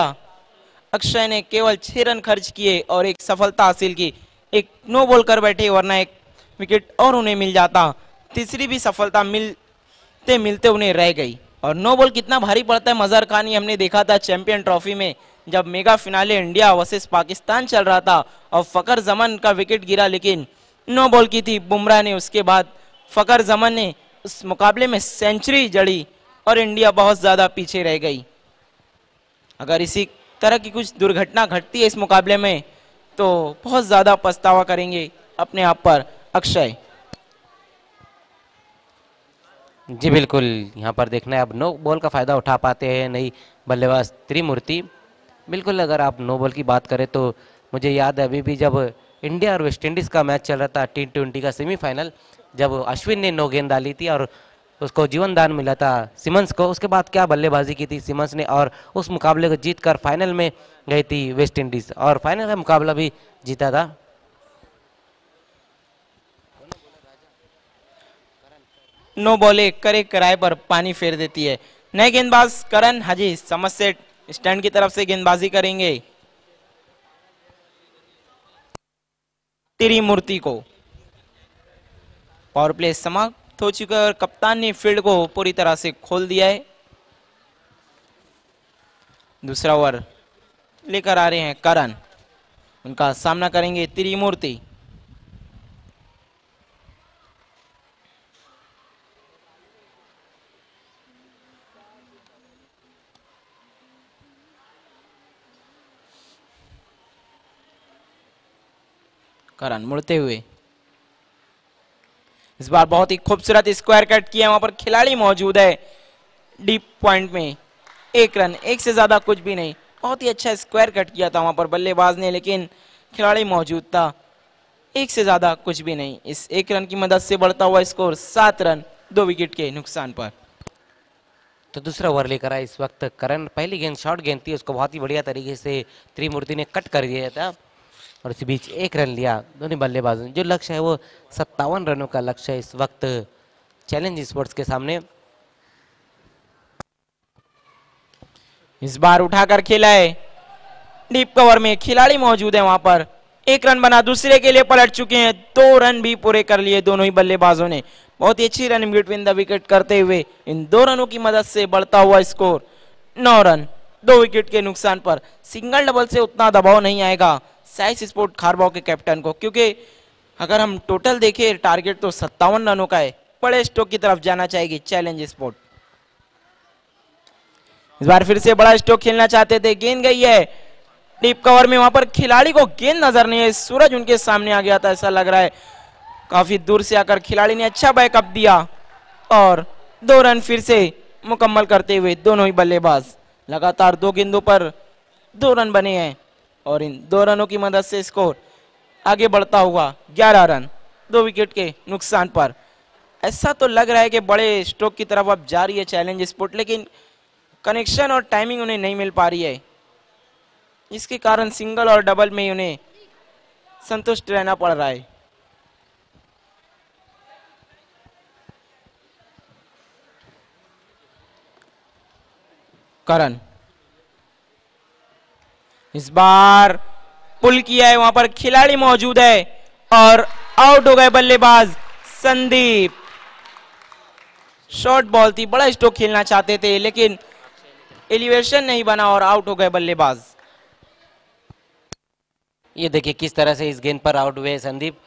अक्षय ने केवल 6 रन खर्च किए और एक सफलता हासिल की। एक नो बॉल कर बैठे, वरना एक विकेट और उन्हें मिल जाता। तीसरी भी सफलता मिलते मिलते उन्हें रह गई। और नो बॉल कितना भारी पड़ता है मजहर खान, ये हमने देखा था चैंपियन ट्रॉफी में जब mega finale India versus Pakistan चल रहा था और फकर जमान का विकेट गिरा, लेकिन नो बॉल की थी बुमराह ने। उसके बाद फकर जमान ने उस मुकाबले में सेंचुरी जड़ी और इंडिया बहुत ज्यादा पीछे रह गई। अगर इसी तरह की कुछ दुर्घटना घटती है इस मुकाबले में तो बहुत ज्यादा पछतावा करेंगे अपने आप पर अक्षय।
जी बिल्कुल, यहाँ पर देखना है अब नो बॉल का फायदा उठा पाते हैं नहीं बल्लेबाज त्रिमूर्ति। बिल्कुल, अगर आप नो बॉल की बात करें तो मुझे याद है अभी भी जब इंडिया और वेस्ट इंडीज का मैच चल रहा था T20 का सेमीफाइनल, जब अश्विन ने 9 गेंद डाली थी और उसको जीवन दान मिला था सिमंस को। उसके बाद क्या बल्लेबाजी की थी सिमंस ने और उस मुकाबले को जीतकर फाइनल में गई थी वेस्ट इंडीज और फाइनल का मुकाबला भी जीता था।
नो बॉले करे किराए पर पानी फेर देती है। नए गेंदबाज करण हाजी समझ से स्टैंड की तरफ से गेंदबाजी करेंगे त्रिमूर्ति को। पावर प्ले समाप्त हो चुका है और कप्तान ने फील्ड को पूरी तरह से खोल दिया है। दूसरा ओवर लेकर आ रहे हैं करण, उनका सामना करेंगे त्रिमूर्ति। करण मुड़ते हुए इस बार बहुत ही खूबसूरत स्क्वायर कट किया। वहां पर खिलाड़ी मौजूद है डीप पॉइंट में। 1 रन, 1 से ज्यादा कुछ भी नहीं। बहुत ही अच्छा स्क्वायर कट किया था वहां पर बल्लेबाज ने, लेकिन खिलाड़ी मौजूद था। 1 से ज्यादा कुछ भी नहीं। इस 1 रन की मदद से बढ़ता हुआ स्कोर 7 रन 2 विकेट के नुकसान पर।
तो दूसरा ओवर लेकर आए इस वक्त करण। पहली गेंद शॉर्ट गेंद थी, उसको बहुत ही बढ़िया तरीके से त्रिमूर्ति ने कट कर दिया था और इसी बीच 1 रन लिया दोनों बल्लेबाजों ने। जो लक्ष्य है वो 57 रनों का लक्ष्य है इस वक्त चैलेंज स्पोर्ट्स के सामने।
इस बार उठाकर खेला है डीप कवर में, खिलाड़ी मौजूद है वहां पर। 1 रन बना, दूसरे के लिए पलट चुके हैं। 2 रन भी पूरे कर लिए दोनों ही बल्लेबाजों ने। बहुत ही अच्छी रन बिटवीन द विकेट करते हुए इन 2 रनों की मदद से बढ़ता हुआ स्कोर 9 रन 2 विकेट के नुकसान पर। सिंगल डबल से उतना दबाव नहीं आएगा साइस स्पोर्ट खारबाव के कैप्टन को, क्योंकि अगर हम टोटल देखें टारगेट तो 57 रनों का है। बड़े स्ट्रोक की तरफ जाना चाहेगी चैलेंज स्पोर्ट। इस बार फिर से बड़ा स्ट्रोक खेलना चाहते थे, गेंद गई है डीप कवर में। वहां पर खिलाड़ी को गेंद नजर नहीं है, सूरज उनके सामने आ गया था ऐसा लग रहा है। काफी दूर से आकर खिलाड़ी ने अच्छा बैकअप दिया और 2 रन फिर से मुकम्मल करते हुए दोनों ही बल्लेबाज लगातार 2 गेंदों पर 2 रन बने हैं और इन 2 रनों की मदद से स्कोर आगे बढ़ता हुआ 11 रन 2 विकेट के नुकसान पर। ऐसा तो लग रहा है कि बड़े स्ट्रोक की तरफ अब जा रही है चैलेंज स्पोर्ट, लेकिन कनेक्शन और टाइमिंग उन्हें नहीं मिल पा रही है, जिसके कारण सिंगल और डबल में उन्हें संतुष्ट रहना पड़ रहा है। करण इस बार पुल किया है, वहां पर खिलाड़ी मौजूद है और आउट हो गए बल्लेबाज संदीप। शॉर्ट बॉल थी, बड़ा स्ट्रोक खेलना चाहते थे लेकिन एलिवेशन नहीं बना और आउट हो गए बल्लेबाज।
ये देखिए किस तरह से इस गेंद पर आउट हुए संदीप।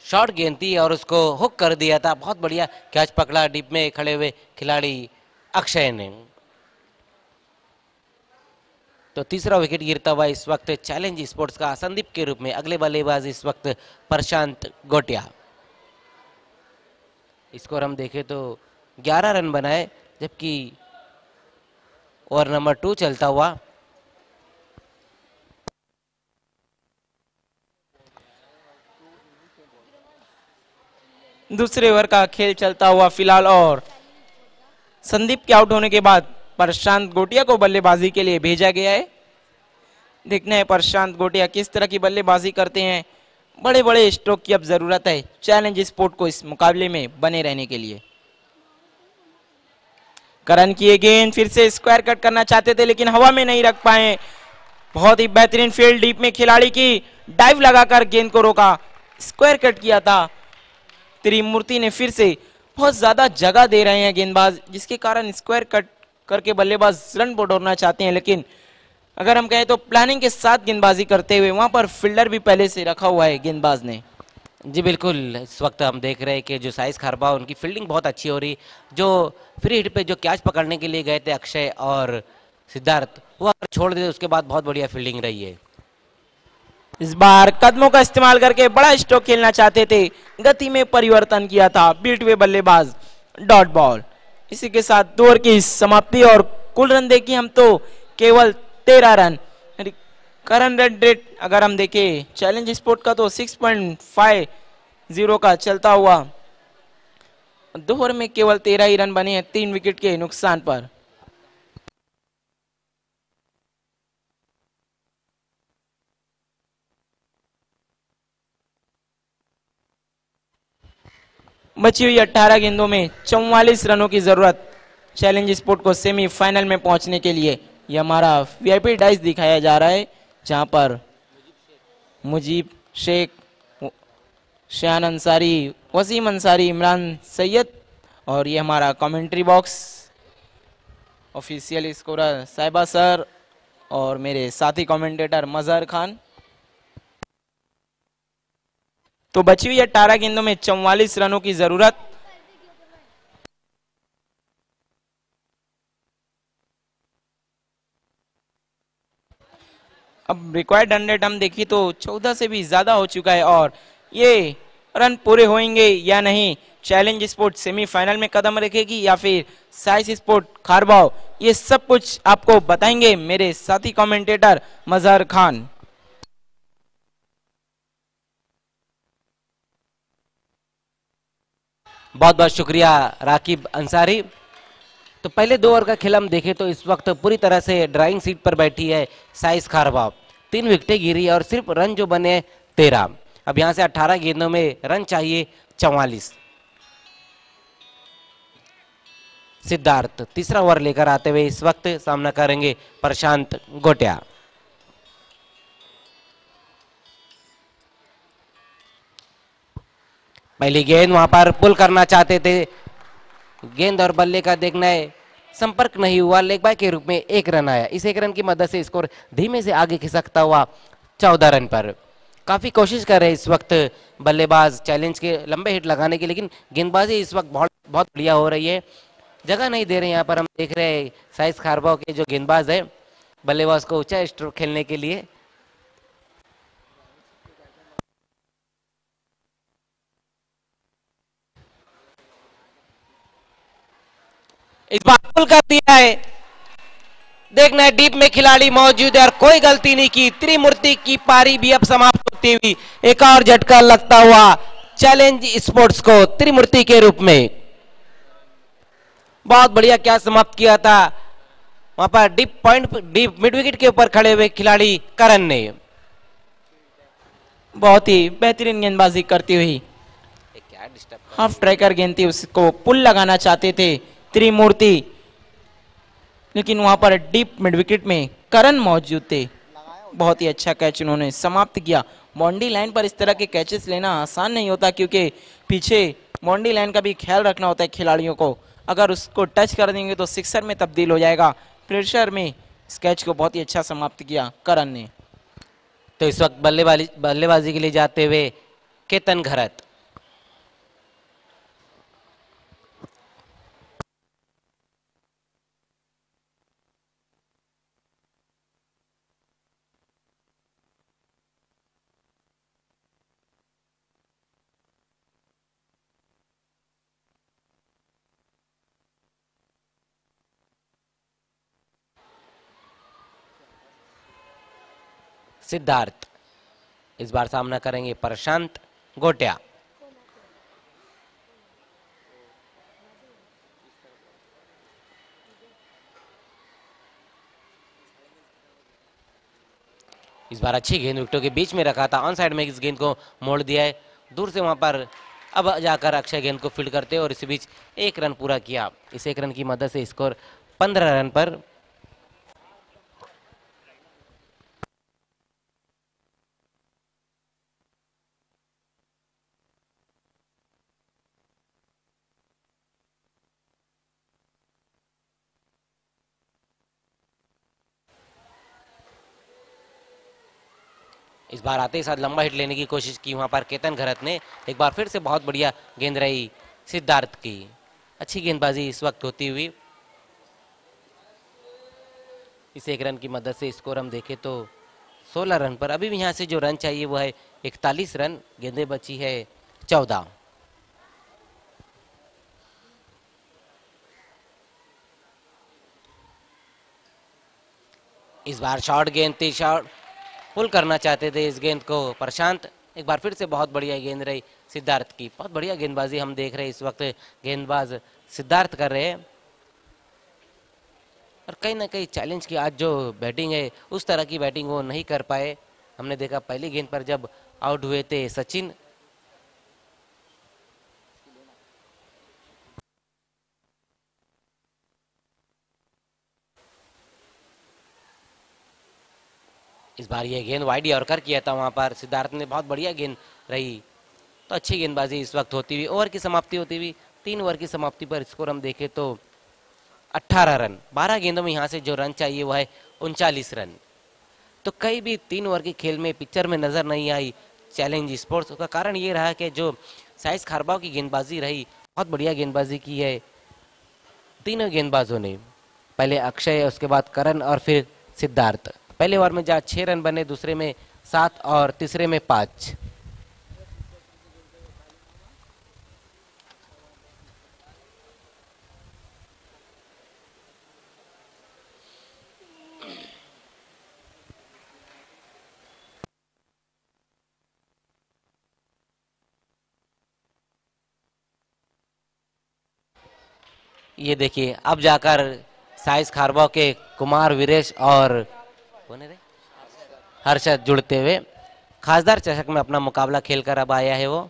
शॉर्ट गेंद थी और उसको हुक कर दिया था, बहुत बढ़िया कैच पकड़ा डीप में खड़े हुए खिलाड़ी अक्षय ने। तो तीसरा विकेट गिरता हुआ इस वक्त चैलेंज स्पोर्ट्स का संदीप के रूप में। अगले बल्लेबाज इस वक्त प्रशांत गोटिया। स्कोर हम देखें तो 11 रन बनाए, जबकि ओवर नंबर 2 चलता हुआ।
दूसरे ओवर का खेल चलता हुआ फिलहाल और संदीप के आउट होने के बाद प्रशांत गोटिया को बल्लेबाजी के लिए भेजा गया है। देखना है प्रशांत गोटिया किस तरह की बल्लेबाजी करते हैं। बड़े बड़े स्ट्रोक की अब जरूरत है चैलेंज स्पोर्ट को इस मुकाबले में बने रहने के लिए। करण की ये गेंद फिर से स्क्वायर कट करना चाहते थे लेकिन हवा में नहीं रख पाए। बहुत ही बेहतरीन फील्ड डीप में खिलाड़ी की डाइव लगाकर गेंद को रोका, स्क्वायर कट किया था। त्रिमूर्ति ने फिर से बहुत ज्यादा जगह दे रहे हैं गेंदबाज, जिसके कारण स्क्वायर कट करके बल्लेबाज रन बटोरना चाहते हैं। लेकिन अगर हम कहें तो प्लानिंग के साथ गेंदबाजी करते हुए वहां पर फील्डर भी पहले से रखा हुआ है गेंदबाज ने।
जी बिल्कुल, इस वक्त हम देख रहे हैं कि जो साइज खारबा उनकी फील्डिंग बहुत अच्छी हो रही। जो फ्री हिट पे जो कैच पकड़ने के लिए गए थे अक्षय और सिद्धार्थ, वो अगर छोड़ देते उसके बाद बहुत बढ़िया फील्डिंग रही है।
इस बार कदमों का इस्तेमाल करके बड़ा स्ट्रोक खेलना चाहते थे, गति में परिवर्तन किया था बीट हुए बल्लेबाज, डॉट बॉल। इसी के साथ 2 ओवर की समाप्ति और कुल रन देखिए हम तो केवल 13 रन। करंट रन रेट अगर हम देखें चैलेंज स्पोर्ट का तो 6.50 का चलता हुआ। 2 ओवर में केवल 13 ही रन बने हैं 3 विकेट के नुकसान पर। बची हुई 18 गेंदों में 44 रनों की जरूरत चैलेंज स्पोर्ट को सेमीफाइनल में पहुंचने के लिए। यह हमारा वीआईपी डाइस दिखाया जा रहा है, जहां पर मुजीब शेख, शान अंसारी, वसीम अंसारी, इमरान सैयद और ये हमारा कमेंट्री बॉक्स, ऑफिशियल स्कोरर साहिबा सर और मेरे साथी कमेंटेटर मजहर खान। तो बची हुई 18 गेंदों में 44 रनों की जरूरत। अब रिक्वायर्ड 100 हम देखिए तो 14 से भी ज्यादा हो चुका है और ये रन पूरे होंगे या नहीं, चैलेंज स्पोर्ट सेमीफाइनल में कदम रखेगी या फिर साइस स्पोर्ट खारबाव, ये सब कुछ आपको बताएंगे मेरे साथी कमेंटेटर मजहर खान।
बहुत बहुत शुक्रिया राकिब अंसारी। तो पहले 2 ओवर का खेल हम देखें तो इस वक्त पूरी तरह से ड्राइंग सीट पर बैठी है साइस खारबाव। 3 विकेटें गिरी और सिर्फ रन जो बने 13। अब यहां से 18 गेंदों में रन चाहिए 44। सिद्धार्थ तीसरा ओवर लेकर आते हुए इस वक्त सामना करेंगे प्रशांत गोटिया। पहली गेंद वहां पर पुल करना चाहते थे, गेंद और बल्ले का देखना है, संपर्क नहीं हुआ। लेग बाय के रूप में 1 रन आया। इस 1 रन की मदद से स्कोर धीमे से आगे खिसकता हुआ 14 रन पर। काफी कोशिश कर रहे हैं इस वक्त बल्लेबाज चैलेंज के लंबे हिट लगाने की, लेकिन गेंदबाजी इस वक्त बहुत बहुत बढ़िया हो रही है। जगह नहीं दे रहे यहाँ पर। हम देख रहे हैं साइस खारबाव के जो गेंदबाज है बल्लेबाज को ऊंचा स्ट्रोक खेलने के लिए। इस बार पुल कर दिया है, देखना है डीप में खिलाड़ी मौजूद है और कोई गलती नहीं की। त्रिमूर्ति की पारी भी अब समाप्त होती हुई एक और झटका लगता हुआ चैलेंज स्पोर्ट्स को त्रिमूर्ति के रूप में। बहुत बढ़िया क्या समाप्त किया था वहां पर डीप मिड विकेट के ऊपर खड़े हुए खिलाड़ी करण ने।
बहुत ही बेहतरीन गेंदबाजी करती हुई हाफ ट्रैकर गेंद थी, उसको पुल लगाना चाहते थे त्रिमूर्ति, लेकिन वहां पर डीप मिड विकेट में करण मौजूद थे। बहुत ही अच्छा कैच उन्होंने समाप्त किया। बाउंड्री लाइन पर इस तरह के कैचेस लेना आसान नहीं होता, क्योंकि पीछे बाउंड्री लाइन का भी ख्याल रखना होता है खिलाड़ियों को। अगर उसको टच कर देंगे तो सिक्सर में तब्दील हो जाएगा। प्रेशर में इस कैच को बहुत ही अच्छा समाप्त किया करण ने।
तो इस वक्त बल्लेबाजी के लिए जाते हुए केतन घरत। सिद्धार्थ इस बार सामना करेंगे प्रशांत गोटिया। इस बार अच्छी गेंद विकेटों के बीच में रखा था, ऑन साइड में इस गेंद को मोड़ दिया है दूर से वहां पर। अब जाकर अक्षय गेंद को फील्ड करते और इसी बीच एक रन पूरा किया। इस एक रन की मदद से स्कोर 15 रन पर। इस बार आते ही साथ लंबा हिट लेने की कोशिश की वहां पर केतन घरत ने। एक बार फिर से बहुत बढ़िया गेंद रही सिद्धार्थ की। अच्छी गेंदबाजी इस वक्त होती हुई। इस एक रन की मदद से स्कोर हम देखें तो 16 रन पर। अभी भी यहां से जो रन चाहिए वो है 41 रन, गेंदें बची है 14। इस बार शॉर्ट गेंद थी, शॉर्ट पुल करना चाहते थे इस गेंद को प्रशांत। एक बार फिर से बहुत बढ़िया गेंद रही सिद्धार्थ की। बहुत बढ़िया गेंदबाजी हम देख रहे हैं इस वक्त गेंदबाज सिद्धार्थ कर रहे हैं। और कहीं ना कहीं चैलेंज की आज जो बैटिंग है उस तरह की बैटिंग वो नहीं कर पाए। हमने देखा पहली गेंद पर जब आउट हुए थे सचिन, इस बार ये गेंद वाइड यॉर्कर किया था वहां पर सिद्धार्थ ने। बहुत बढ़िया गेंद रही। तो अच्छी गेंदबाजी इस वक्त होती हुई ओवर की समाप्ति होती हुई 3 ओवर की समाप्ति पर स्कोर हम देखें तो 18 रन। 12 गेंदों में यहां से जो रन चाहिए वो है 39 रन। तो कई भी 3 ओवर के खेल में पिक्चर में नजर नहीं आई चैलेंज स्पोर्ट्स का। कारण ये रहा कि जो साइस खारबाव की गेंदबाजी रही, बहुत बढ़िया गेंदबाजी की है तीनों गेंदबाजों ने। पहले अक्षय, उसके बाद करण और फिर सिद्धार्थ। पहले ओवर में जहाँ 6 रन बने, दूसरे में 7 और तीसरे में 5। ये देखिए अब जाकर साइस खारबाव के कुमार वीरेश और हर्षद जुड़ते हुए खासदार चषक में अपना मुकाबला खेलकर अब आया है वो।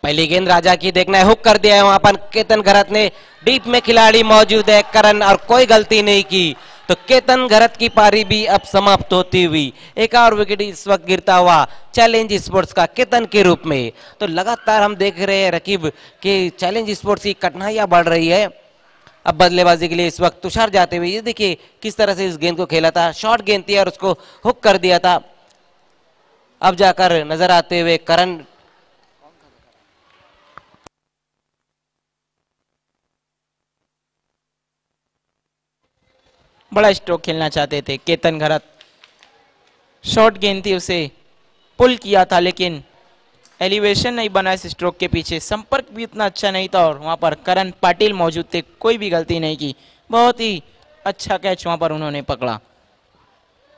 पहली गेंद राजा की, देखना है हुक कर दिया है वहां पर केतन घरत ने। डीप में खिलाड़ी मौजूद है करण और कोई गलती नहीं की। तो केतन घरत की पारी भी अब समाप्त होती हुई, एक और विकेट इस वक्त गिरता हुआ चैलेंज स्पोर्ट्स का केतन के रूप में। तो लगातार हम देख रहे हैं रकीब कि चैलेंज स्पोर्ट्स की कठिनाइयां बढ़ रही है। अब बल्लेबाजी के लिए इस वक्त तुषार जाते हुए, ये देखिए किस तरह से इस गेंद को खेला था, शॉर्ट गेंद थी और उसको हुक कर दिया था। अब जाकर नजर आते हुए करण,
बड़ा स्ट्रोक खेलना चाहते थे केतन घरत, शॉर्ट गेंद थी उसे पुल किया था, लेकिन एलिवेशन नहीं बना इस स्ट्रोक के पीछे, संपर्क भी उतना अच्छा नहीं था और वहां पर करण पाटिल मौजूद थे, कोई भी गलती नहीं की, बहुत ही अच्छा कैच वहां पर उन्होंने पकड़ा।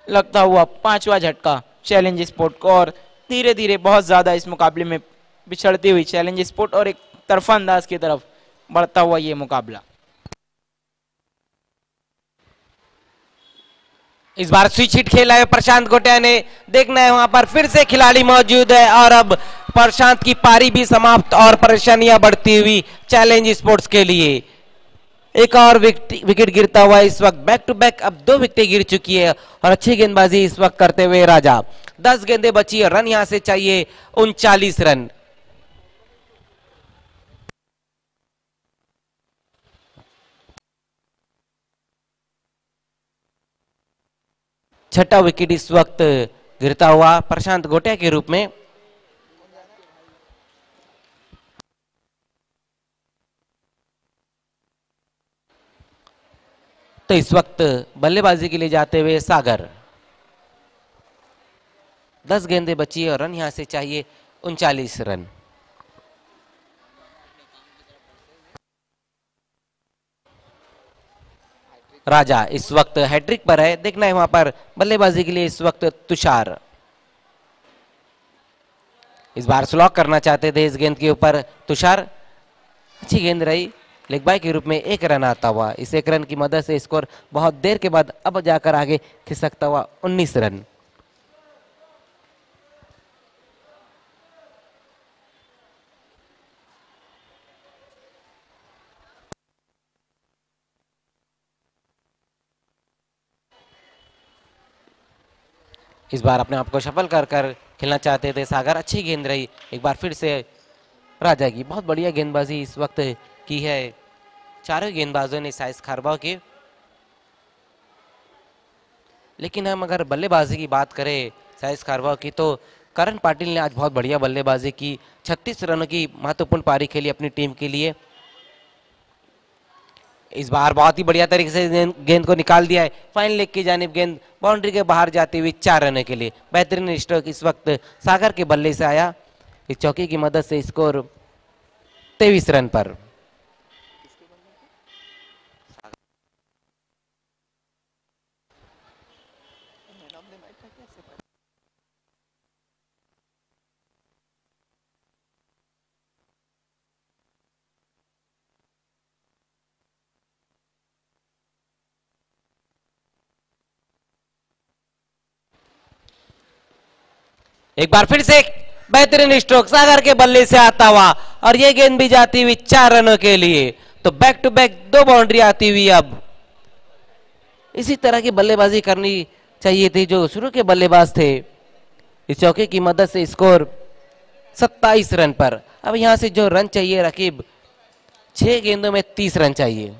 लगता हुआ पांचवा झटका चैलेंज स्पोर्ट को और धीरे धीरे बहुत ज्यादा इस मुकाबले में बिछड़ती हुई चैलेंज स्पोर्ट और एक तरफा अंदाज की तरफ बढ़ता हुआ ये मुकाबला।
इस बार स्विच हिट खेला है प्रशांत गोटिया ने, देखना है वहां पर फिर से खिलाड़ी मौजूद है और अब प्रशांत की पारी भी समाप्त और परेशानियां बढ़ती हुई चैलेंज स्पोर्ट्स के लिए। एक और विकेट गिरता हुआ इस वक्त, बैक टू बैक अब 2 विकेटें गिर चुकी है और अच्छी गेंदबाजी इस वक्त करते हुए राजा। 10 गेंदें बची है, रन यहां से चाहिए 39 रन। छठा विकेट इस वक्त गिरता हुआ प्रशांत गोटिया के रूप में। तो इस वक्त बल्लेबाजी के लिए जाते हुए सागर, 10 गेंदें बची और रन यहां से चाहिए 39 रन। राजा इस वक्त हैट्रिक पर है, देखना है वहां पर बल्लेबाजी के लिए इस वक्त तुषार। इस बार स्लॉक करना चाहते थे इस गेंद के ऊपर तुषार, अच्छी गेंद रही, लेग बाय के रूप में 1 रन आता हुआ। इस 1 रन की मदद से स्कोर बहुत देर के बाद अब जाकर आगे खिसकता हुआ 19 रन। इस बार अपने आप को सफल कर कर खेलना चाहते थे सागर, अच्छी गेंद रही, एक बार फिर से राजा की बहुत बढ़िया गेंदबाजी इस वक्त की है चारों गेंदबाजों ने साइस खारबाव की। लेकिन हम अगर बल्लेबाजी की बात करें साइस खारबाव की, तो करण पाटिल ने आज बहुत बढ़िया बल्लेबाजी की, 36 रनों की महत्वपूर्ण पारी खेली अपनी टीम के लिए। इस बार बहुत ही बढ़िया तरीके से गेंद को निकाल दिया है, फाइन लेग की जानिब गेंद बाउंड्री के बाहर जाती हुई 4 रनों के लिए। बेहतरीन स्ट्रोक इस वक्त सागर के बल्ले से आया, इस चौके की मदद से स्कोर 23 रन पर। एक बार फिर से बेहतरीन स्ट्रोक सागर के बल्ले से आता हुआ और ये गेंद भी जाती हुई 4 रनों के लिए। तो बैक टू बैक 2 बाउंड्री आती हुई। अब इसी तरह की बल्लेबाजी करनी चाहिए थी जो शुरू के बल्लेबाज थे। इस चौके की मदद से स्कोर 27 रन पर। अब यहां से जो रन चाहिए रकीब, 6 गेंदों में 30 रन चाहिए।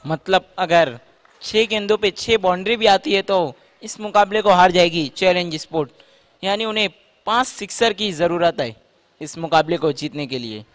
मतलब अगर 6 गेंदों पे 6 बाउंड्री भी आती है तो इस मुकाबले को हार जाएगी चैलेंज स्पोर्ट, यानी उन्हें 5 सिक्सर की जरूरत है इस मुकाबले को जीतने के लिए।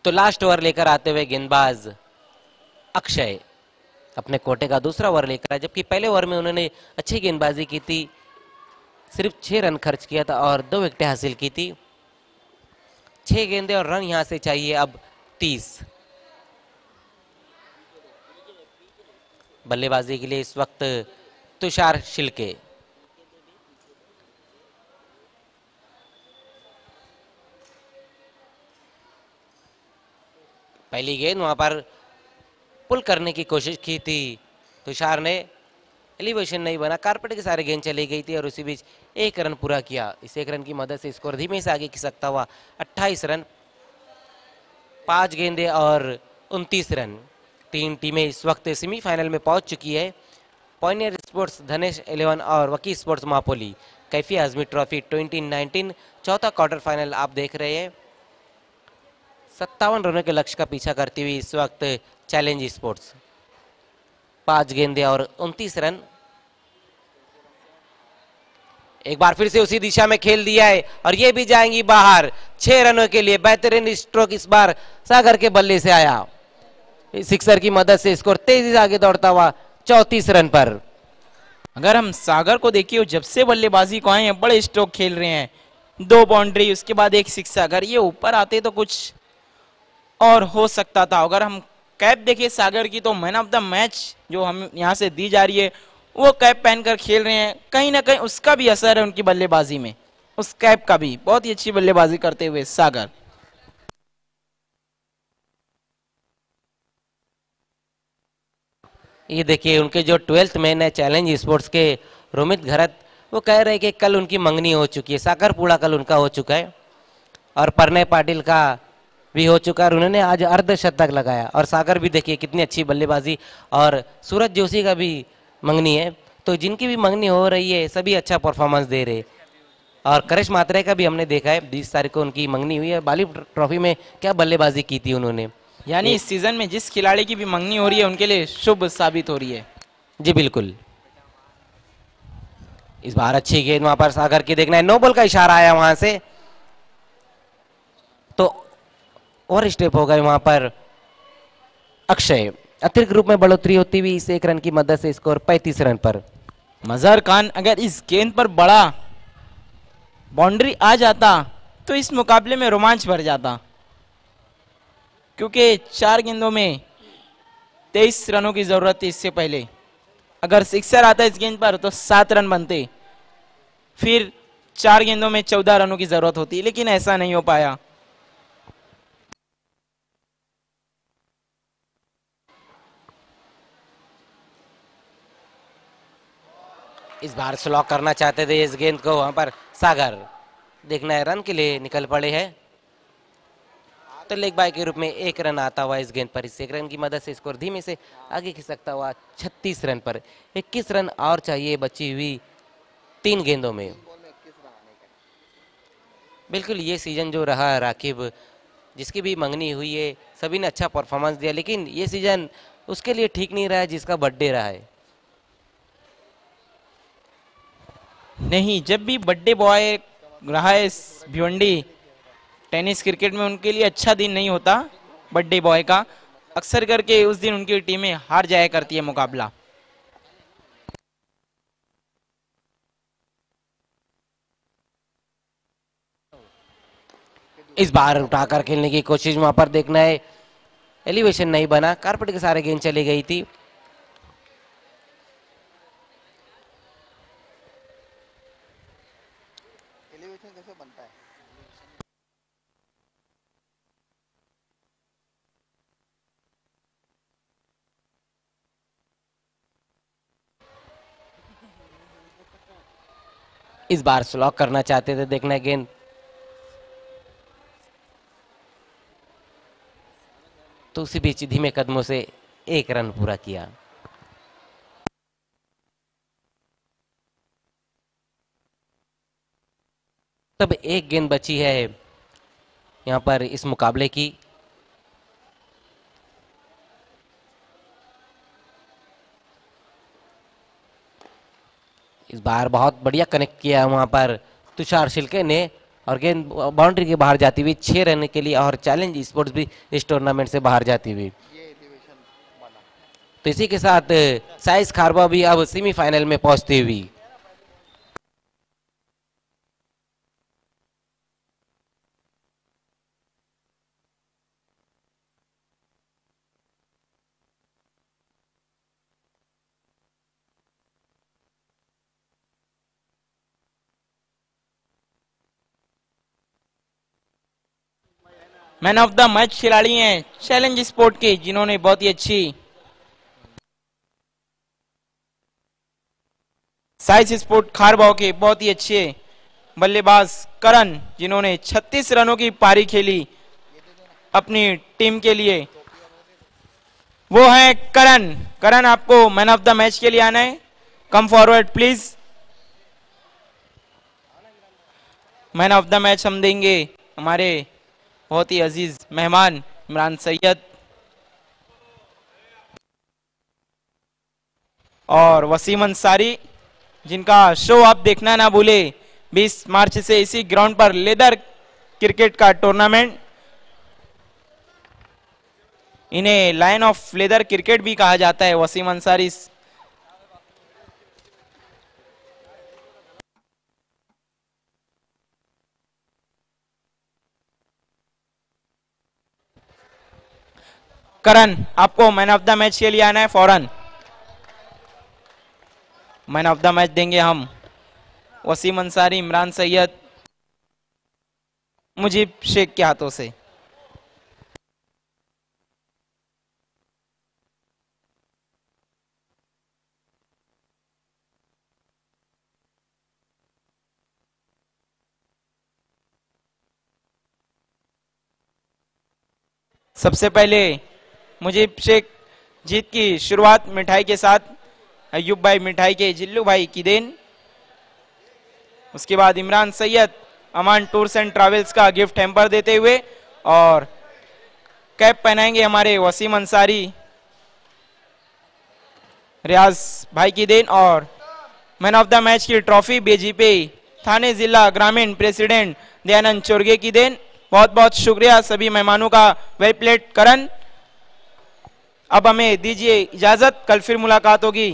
तो लास्ट ओवर लेकर आते हुए गेंदबाज अक्षय अपने कोटे का दूसरा ओवर लेकर आए, जबकि पहले ओवर में उन्होंने अच्छी गेंदबाजी की थी, सिर्फ 6 रन खर्च किया था और 2 विकेटें हासिल की थी। 6 गेंदे और रन यहां से चाहिए अब 30। बल्लेबाजी के लिए इस वक्त तुषार शिल्के। पहली गेंद वहां पर पुल करने की कोशिश की थी तुषार ने, एलिवेशन नहीं बना, कारपेट के सारे गेंद चली गई थी और उसी बीच 1 रन पूरा किया। इस 1 रन की मदद से स्कोर धीमे से आगे खिसकता हुआ 28 रन, 5 गेंदे और 29 रन। 3 टीमें इस वक्त सेमीफाइनल में पहुंच चुकी है। पॉइनियर स्पोर्ट्स धनेश 11 और वकी स्पोर्ट्स मापोली कैफी आजमी ट्रॉफी 2019 चौथा क्वार्टर फाइनल आप देख रहे हैं। 57 रनों के लक्ष्य का पीछा करती हुई इस वक्त चैलेंज स्पोर्ट्स 5 गेंदे और 29 रन। एक बार फिर से उसी दिशा में खेल दिया है और ये भी जाएंगी बाहर। 6 रनों के लिए बेहतरीन स्ट्रोक इस बार सागर के बल्ले से आया। सिक्सर की मदद से स्कोर तेजी से आगे दौड़ता हुआ 34 रन पर।
अगर हम सागर को देखिए, जब से बल्लेबाजी को आए हैं बड़े स्ट्रोक खेल रहे हैं, 2 बाउंड्री उसके बाद 1 सिक्स। अगर ये ऊपर आते तो कुछ और हो सकता था। अगर हम कैप देखिए सागर की, तो मैन ऑफ द मैच जो हम यहाँ से दी जा रही है वो कैप पहनकर खेल रहे हैं। कहीं ना कहीं उसका भी असर है उनकी बल्लेबाजी में, उस कैप का भी। बहुत ही अच्छी बल्लेबाजी करते हुए सागर।
ये देखिए उनके जो 12th मैन है चैलेंज स्पोर्ट्स के रोमित घरत, वो कह रहे हैं कि कल उनकी मंगनी हो चुकी है। सागर पूरा कल उनका हो चुका है और परनय पाटिल का भी हो चुका है। उन्होंने आज अर्धशतक लगाया। और सागर भी देखिए कितनी अच्छी बल्लेबाजी, और सूरज जोशी का भी मंगनी है। तो जिनकी भी मंगनी हो रही है सभी अच्छा परफॉर्मेंस दे रहे। और करिश मात्रे का भी हमने देखा है, 20 तारीख को उनकी मंगनी हुई है। बाली ट्रॉफी में क्या बल्लेबाजी की थी उन्होंने।
यानी इस सीजन में जिस खिलाड़ी की भी मंगनी हो रही है उनके लिए शुभ साबित हो रही है।
जी बिल्कुल। इस बार अच्छी गेंद वहां पर सागर की देखना है, नो बॉल का इशारा आया वहां से, तो और स्टेप हो गए वहां पर अक्षय। अतिरिक्त रूप में बढ़ोतरी होती हुई इस 1 रन की मदद से स्कोर 35 रन पर।
मजहर खान अगर इस गेंद पर बड़ा बाउंड्री आ जाता तो इस मुकाबले में रोमांच भर जाता, क्योंकि 4 गेंदों में 23 रनों की जरूरत थी। इससे पहले अगर सिक्सर आता इस गेंद पर तो 7 रन बनते, फिर 4 गेंदों में 14 रनों की जरूरत होती, लेकिन ऐसा नहीं हो पाया।
इस बार स्लॉक करना चाहते थे इस गेंद को वहां पर सागर। देखना है रन के लिए निकल पड़े हैं, तो लेग बाय के रूप में 1 रन आता हुआ इस गेंद पर। इस 1 रन की मदद से स्कोर धीमे से आगे खिसकता हुआ 36 रन पर। 21 रन और चाहिए बची हुई 3 गेंदों में। बिल्कुल ये सीजन जो रहा राकिब, जिसकी भी मंगनी हुई है सभी ने अच्छा परफॉर्मेंस दिया, लेकिन ये सीजन उसके लिए ठीक नहीं रहा है जिसका बर्थडे रहा है।
नहीं, जब भी बर्थडे बॉय रहा है भिवंडी टेनिस क्रिकेट में, उनके लिए अच्छा दिन नहीं होता बर्थडे बॉय का। अक्सर करके उस दिन उनकी टीमें हार जाया करती है मुकाबला।
इस बार उठाकर खेलने की कोशिश वहां पर देखना है, एलिवेशन नहीं बना, कारपेट के सारे गेंद चली गई थी। इस बार स्लॉक करना चाहते थे, देखना है गेंद तो उसी बीच धीमे कदमों से 1 रन पूरा किया। तब 1 गेंद बची है यहां पर इस मुकाबले की। इस बार बहुत बढ़िया कनेक्ट किया वहां पर तुषार शिल्के ने, और गेंद बाउंड्री के बाहर जाती हुई 6 रन के लिए, और चैलेंज स्पोर्ट्स भी इस टूर्नामेंट से बाहर जाती हुई। तो इसी के साथ साइस खारबा भी अब सेमीफाइनल में पहुंचती हुई।
मैन ऑफ द मैच खिलाड़ी हैं चैलेंज स्पोर्ट के, जिन्होंने बहुत ही अच्छी साइस स्पोर्ट खारबाव के बहुत ही अच्छे बल्लेबाज करण, जिन्होंने 36 रनों की पारी खेली अपनी टीम के लिए। वो है करण। करण, आपको मैन ऑफ द मैच के लिए आना है, come forward please. Man of the match हम देंगे हमारे बहुत ही अजीज मेहमान इमरान सैयद और वसीम अंसारी, जिनका शो आप देखना ना भूले। 20 मार्च से इसी ग्राउंड पर लेदर क्रिकेट का टूर्नामेंट, इन्हें लायन ऑफ लेदर क्रिकेट भी कहा जाता है। वसीम अंसारी करण, आपको मैन ऑफ द मैच के लिए आना है फौरन। मैन ऑफ द मैच देंगे हम वसीम अंसारी, इमरान सैयद, मुजीब शेख के हाथों से। सबसे पहले मुजीब शेख जीत की शुरुआत मिठाई के साथ, अयूब भाई मिठाई के जिल्लू भाई की देन। उसके बाद इमरान सैयद अमान टूर्स एंड ट्रैवल्स का गिफ्ट हैम्पर देते हुए, और कैप पहनाएंगे हमारे वसीम अंसारी, रियाज भाई की देन। और मैन ऑफ द मैच की ट्रॉफी बीजेपी थाने जिला ग्रामीण प्रेसिडेंट दयानंद चोरगे की देन। बहुत बहुत शुक्रिया सभी मेहमानों का। वेल प्लेड करण। अब हमें दीजिए इजाजत, कल फिर मुलाकात होगी।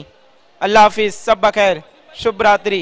अल्लाह हाफिज, सब बखैर, शुभ रात्रि।